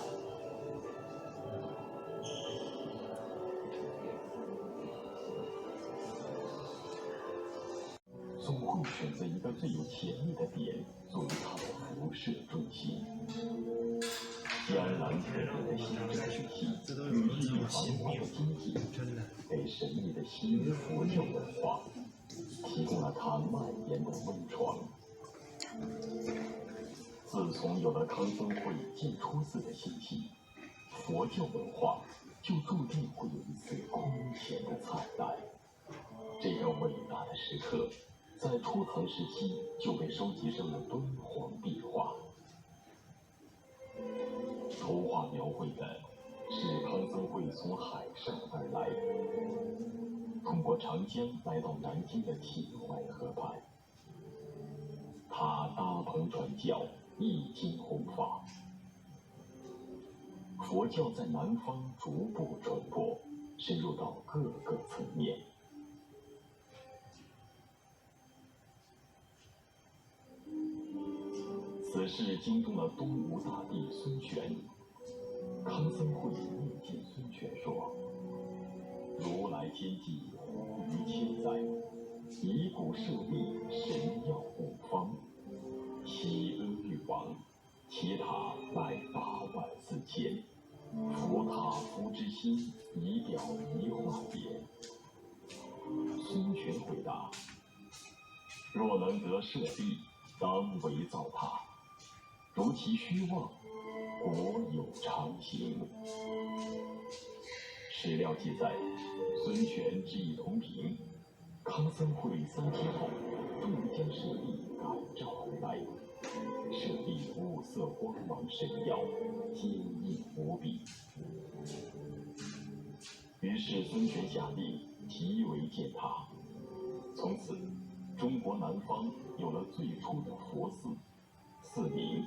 总会选择一个最有潜力的点作为它的辐射中心。江南特别的行政体系与日益繁华的经济，给神秘的新佛教文化提供了它蔓延的温床。自从有了康僧会进出寺的信息，佛教文化就注定会有一次空前的灿烂。这个伟大的时刻，在初唐时期就被收集成了敦煌壁画。图画描绘的是康僧会从海上而来，通过长江来到南京的秦淮河畔。他搭棚传教，一经弘法，佛教在南方逐步传播，深入到各个层面。此事惊动了东吴大帝孙权。康僧会面见孙权说：“如来天际活于千载，以古设立，神要其塔乃84000，佛塔夫之心，以表一化也。孙权回答：若能得舍地，当为造塔。如其虚妄，国有常形。史料记载，孙权之意同平。康僧会3天后，终于将舍利感召而来。舍利五色光芒闪耀，坚硬无比。于是孙权下令即为建塔。从此，中国南方有了最初的佛寺，寺名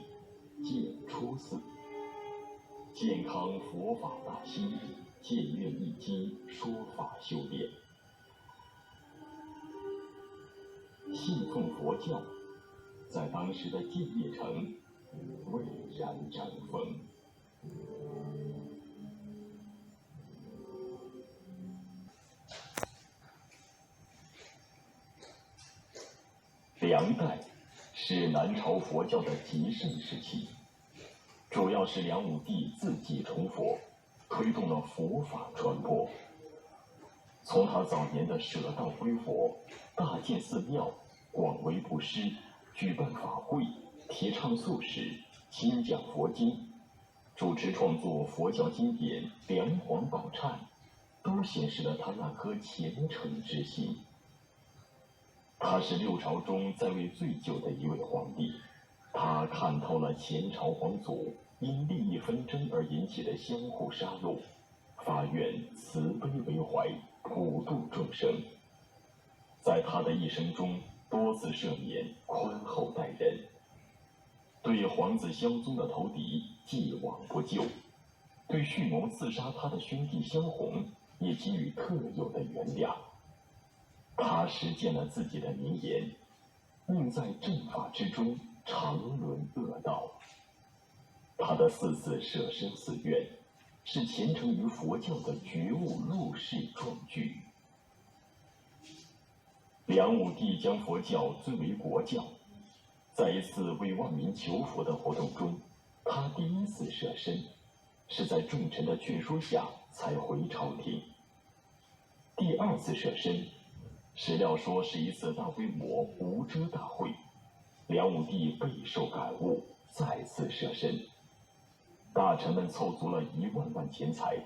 建初寺。健康佛法大兴，建院易经，说法修炼。信奉佛教，在当时的建业城蔚然成风。梁代是南朝佛教的极盛时期，主要是梁武帝自继崇佛，推动了佛法传播。从他早年的舍道归佛，大建寺庙，广为布施，举办法会，提倡素食，亲讲佛经，主持创作佛教经典《梁皇宝忏》，都显示了他那颗虔诚之心。他是6朝中在位最久的一位皇帝，他看透了前朝皇族因利益纷争而引起的相互杀戮，发愿慈悲为怀，普度众生。在他的一生中，多次赦免，宽厚待人，对皇子萧宗的投敌既往不咎，对蓄谋刺杀他的兄弟萧红也给予特有的原谅。他实践了自己的名言：宁在正法之中，常沦恶道。他的4次舍身寺院，是虔诚于佛教的觉悟入世壮举。梁武帝将佛教尊为国教，在一次为万民求佛的活动中，他第1次舍身，是在众臣的劝说下才回朝廷。第2次舍身，史料说是一次大规模无遮大会，梁武帝备受感悟，再次舍身。大臣们凑足了1万贯钱财，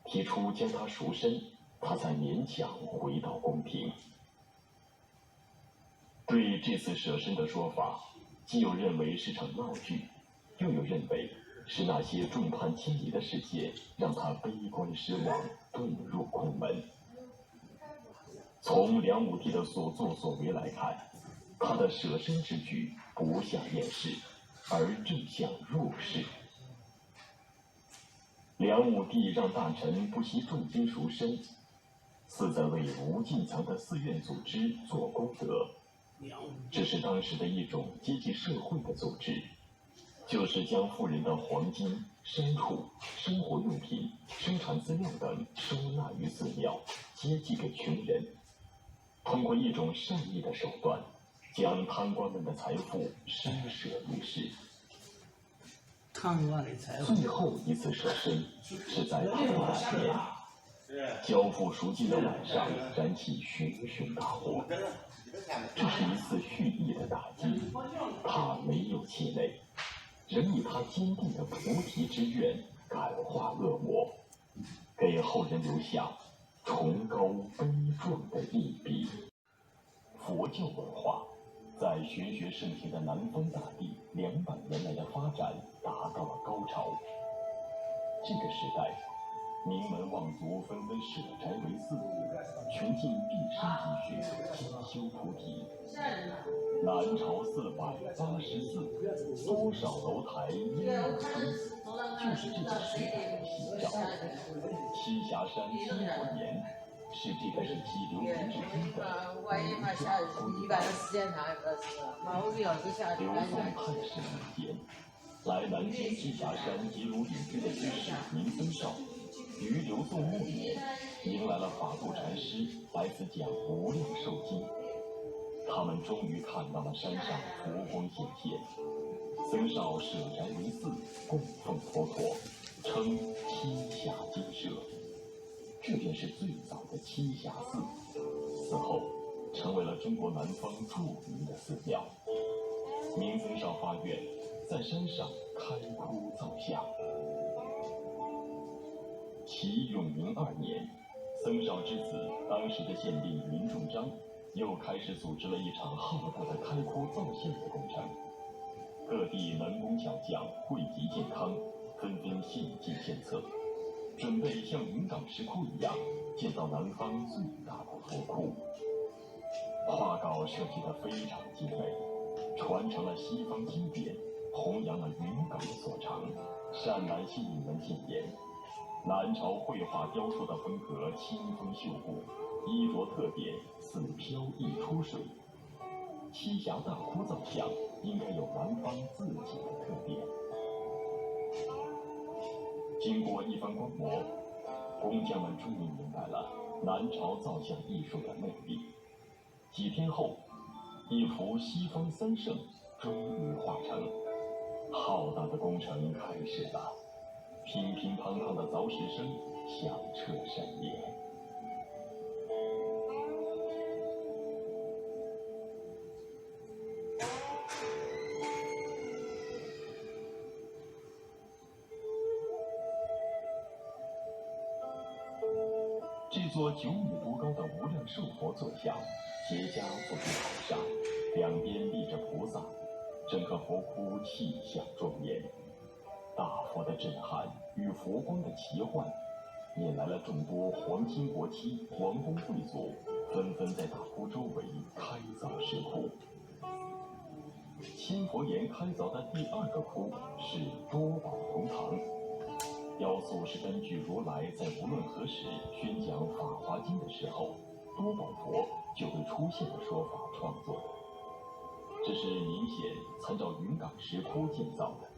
提出将他赎身，他才勉强回到宫廷。对这次舍身的说法，既有认为是场闹剧，又有认为是那些众叛亲离的事件让他悲观失望，遁入空门。从梁武帝的所作所为来看，他的舍身之举不像厌世，而正像入世。梁武帝让大臣不惜重金赎身，似在为无尽藏的寺院组织做功德。这是当时的一种阶级社会的组织，就是将富人的黄金、牲畜、生活用品、生产资料等收纳于寺庙，接济给穷人。通过一种善意的手段，将贪官们的财富施舍于世。最后一次舍身是在他的晚年，交付赎金的晚上，燃起熊熊大火。这是一次蓄意的打击，他没有气馁，仍以他坚定的菩提之愿感化恶魔，给后人留下崇高悲壮的一笔。佛教文化在玄学盛行的南方大地200年来的发展达到了高潮。这个时代，名门望族纷纷舍宅为寺，穷尽毕生积蓄，精修菩提。南朝484，多少楼台烟雾中，就是这个时代的写照。栖霞山金佛岩是这个时期流传至今的流送探视民间。来南京栖霞山结庐隐居的居士宁僧绍，于流送末年，迎来了法度禅师来此讲无量寿经。他们终于看到了山上佛光显现，僧少舍宅为寺，供奉佛陀，称栖霞精舍。这便是最早的栖霞寺，此后成为了中国南方著名的寺庙。明僧少发愿，在山上开窟造像。齐永明2年，僧少之子当时的县令云仲章又开始组织了一场浩大的开窟造像的工程。各地能工巧匠汇集健康，纷纷献计献策，准备像云冈石窟一样建造南方最大的佛窟。画稿设计得非常精美，传承了西方经典，弘扬了云冈所长，善来信引们进言。南朝绘画雕塑的风格清风秀骨，衣着特点似飘逸出水。栖霞大窟造像应该有南方自己的特点。经过一番观摩，工匠们终于明白了南朝造像艺术的魅力。几天后，一幅西方三圣终于画成，浩大的工程开始了。乒乒乓乓的凿石声响彻山野。这座9米多高的无量寿佛坐像，结跏坐于台上，两边立着菩萨，整个佛窟气象庄严。大佛的震撼与佛光的奇幻，引来了众多皇亲国戚、王公贵族，纷纷在大窟周围开凿石窟。千佛岩开凿的第2个窟是多宝红堂，雕塑是根据如来在无论何时宣讲《法华经》的时候，多宝佛就会出现的说法创作的。这是明显参照云冈石窟建造的，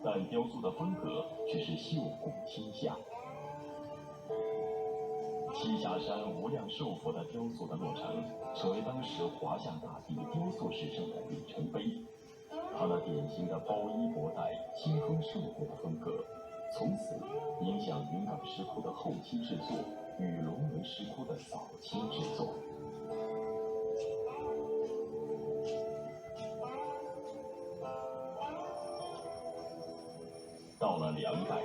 但雕塑的风格却是秀骨清香。栖霞山无量寿佛的雕塑的落成，成为当时华夏大地雕塑史上的里程碑。它那典型的包衣博带、清风瘦骨的风格，从此影响云冈石窟的后期制作与龙门石窟的早期制作。到了2代，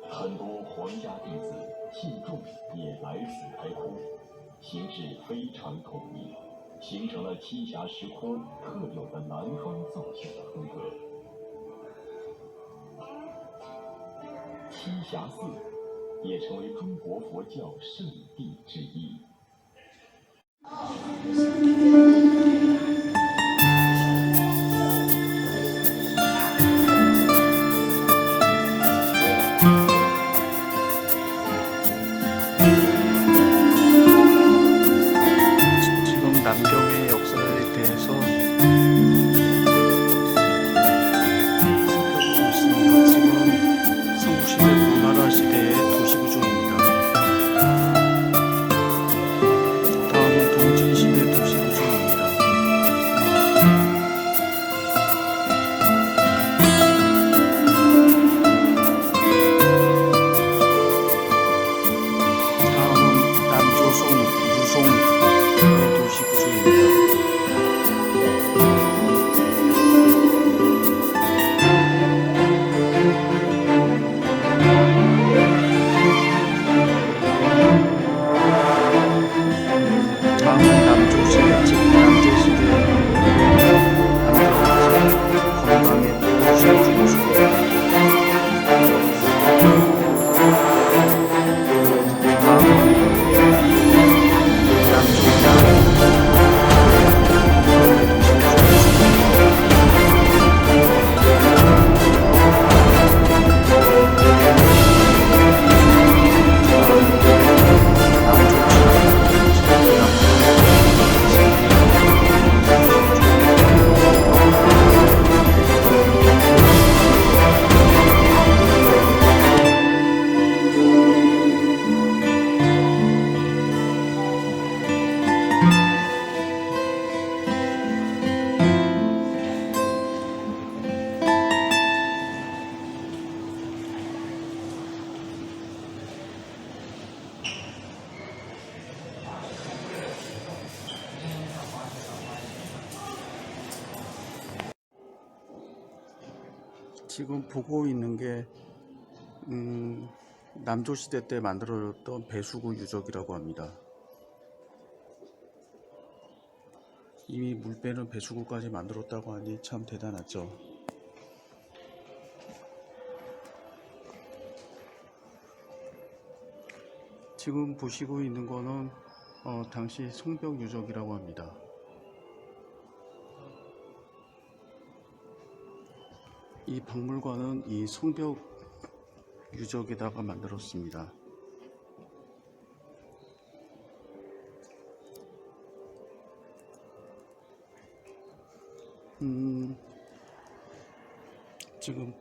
很多皇家弟子、信众也来此开窟，形制非常统一，形成了栖霞石窟特有的南方造像的风格。栖霞寺也成为中国佛教圣地之一。지금 남경의 역사에 대해서 살펴보고 있습니다. 지금 삼국시대 오나라 시대의 도시 구조입니다. 지금 보고 있는 게 남조시대 때 만들어졌던 배수구 유적이라고 합니다. 이미 물 빼는 배수구까지 만들었다고 하니 참 대단하죠. 지금 보시고 있는 거는 당시 성벽 유적이라고 합니다. 이 박물관은 이 성벽 유적에다가 만들었습니다. 지금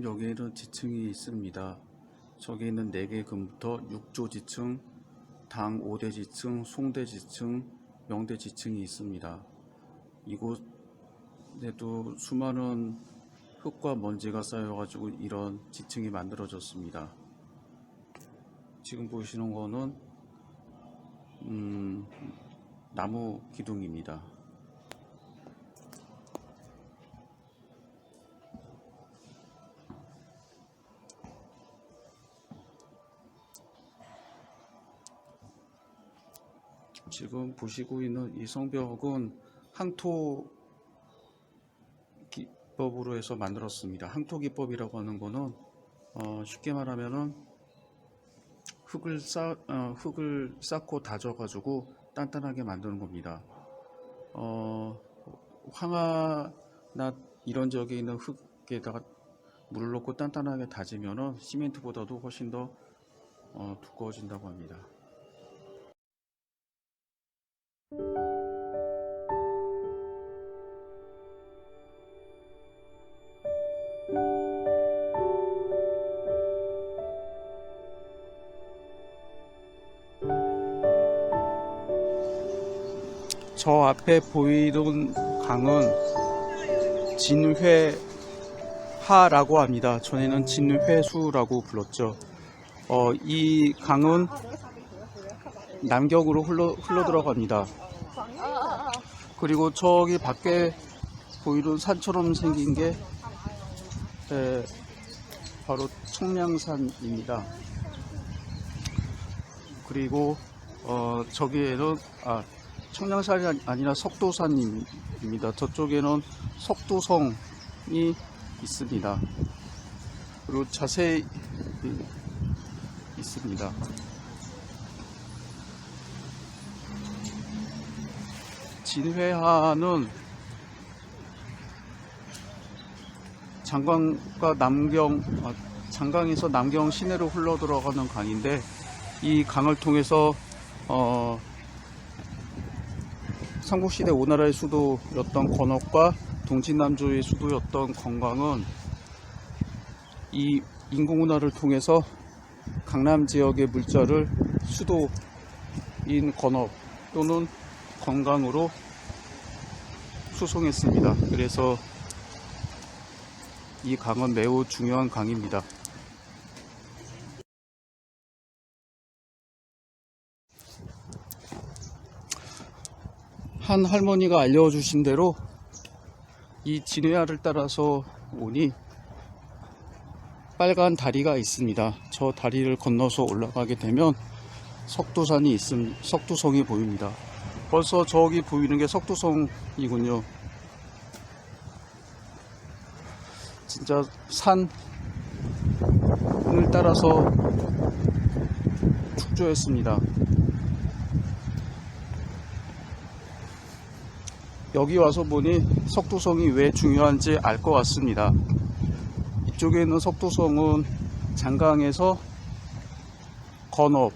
여기에는 지층이 있습니다. 저기는 4개 금부터 6조 지층, 당 5대 지층, 송대 지층, 명대 지층이 있습니다. 이곳에도 수많은 흙과 먼지가 쌓여가지고 이런 지층이 만들어졌습니다. 지금 보시는 거는 나무 기둥입니다. 지금 보시고 있는 이 성벽은 항토 기법으로 해서 만들었습니다. 항토 기법이라고 하는 거는 쉽게 말하면은 흙을 쌓고 다져가지고 단단하게 만드는 겁니다. 황화나 이런 지역에 있는 흙에다가 물을 넣고 단단하게 다지면은 시멘트보다도 훨씬 더 두꺼워진다고 합니다. 저 앞에 보이는 강은 진회하라고 합니다. 전에는 진회수라고 불렀죠. 이 강은 남경으로 흘러 들어갑니다. 그리고 저기 밖에 보이는 산처럼 생긴 게 바로 청량산입니다. 그리고 저기에는 청량산이 아니라 석도산입니다. 저쪽에는 석도성이 있습니다. 그리고 자세히 있습니다. 진회하는 장강에서 남경 시내로 흘러 들어가는 강인데, 이 강을 통해서 삼국시대 오나라의 수도였던 건업과 동진남조의 수도였던 건강은 이 인공운하를 통해서 강남 지역의 물자를 수도인 건업 또는 건강으로 수송했습니다. 그래서 이 강은 매우 중요한 강입니다. 한 할머니가 알려주신 대로 이 진회하를 따라서 오니 빨간 다리가 있습니다. 저 다리를 건너서 올라가게 되면 석도성이 보입니다. 벌써 저기 보이는 게 석도성이군요. 진짜 산을 따라서 축조했습니다. 여기 와서 보니 석도성이 왜 중요한지 알 것 같습니다. 이쪽에 있는 석도성은 장강에서 건업,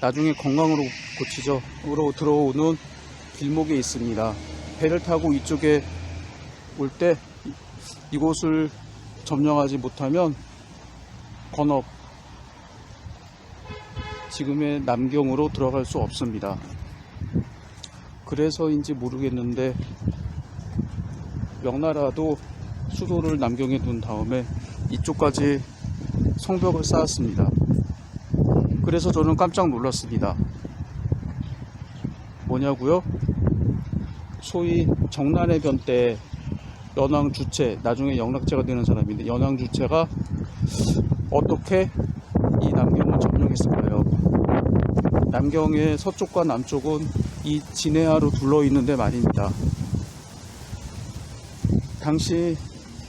나중에 건강으로 고치죠으로 들어오는 길목에 있습니다. 배를 타고 이쪽에 올 때 이곳을 점령하지 못하면 건업, 지금의 남경으로 들어갈 수 없습니다. 그래서인지 모르겠는데 명나라도 수도를 남경에 둔 다음에 이쪽까지 성벽을 쌓았습니다. 그래서 저는 깜짝 놀랐습니다. 뭐냐고요? 소위 정난해변 때 연왕주체, 나중에 영락제가 되는 사람인데 연왕주체가 어떻게 이 남경을 점령했을까요? 남경의 서쪽과 남쪽은 이 진해하로 둘러 있는데 말입니다. 당시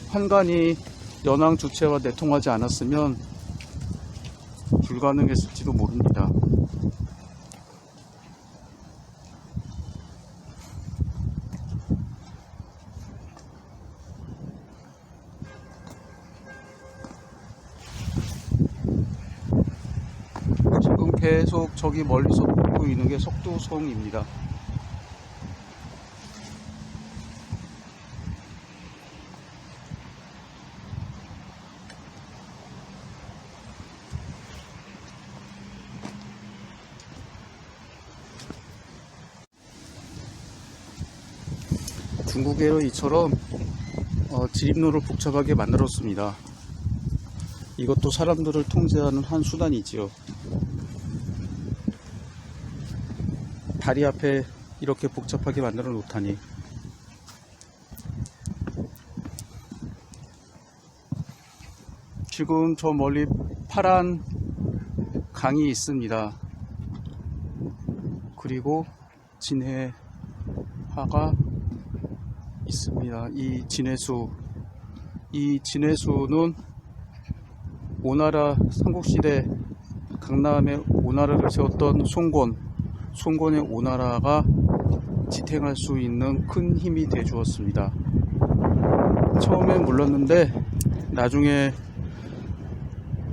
환관이 연왕주체와 내통하지 않았으면 불가능했을지도 모릅니다. 지금 계속 저기 멀리서 보이는 게 석두성입니다. 중국에는 이처럼 지립로를 복잡하게 만들었습니다. 이것도 사람들을 통제하는 한 수단이지요. 다리 앞에 이렇게 복잡하게 만들어 놓다니. 지금 저 멀리 파란 강이 있습니다. 그리고 진해하가 있습니다. 이 진해수는 오나라 삼국시대 강남에 오나라를 세웠던 송건의 오나라가 지탱할 수 있는 큰 힘이 돼 주었습니다. 처음엔 몰랐는데 나중에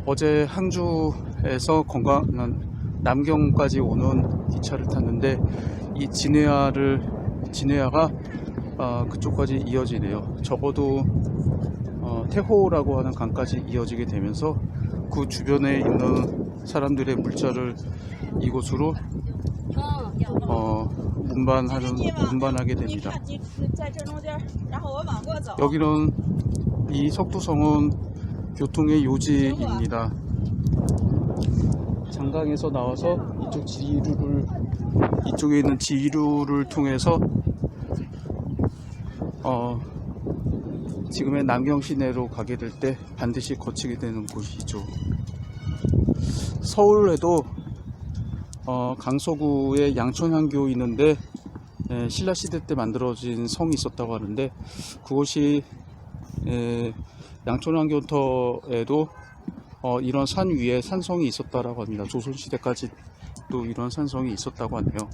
어제 항주에서 남경까지 오는 기차를 탔는데 이 진해하가 그쪽까지 이어지네요. 적어도 태호라고 하는 강까지 이어지게 되면서 그 주변에 있는 사람들의 물자를 이곳으로 운반하게 됩니다. 여기는 이 석두성은 교통의 요지입니다. 장강에서 나와서 이쪽에 있는 지류를 통해서 지금의 남경 시내로 가게 될 때 반드시 거치게 되는 곳이죠. 서울에도 강서구에 양천향교 있는데 신라시대 때 만들어진 성이 있었다고 하는데 그곳이 양천향교터에도 이런 산 위에 산성이 있었다라고 합니다. 조선시대까지도 이런 산성이 있었다고 하네요.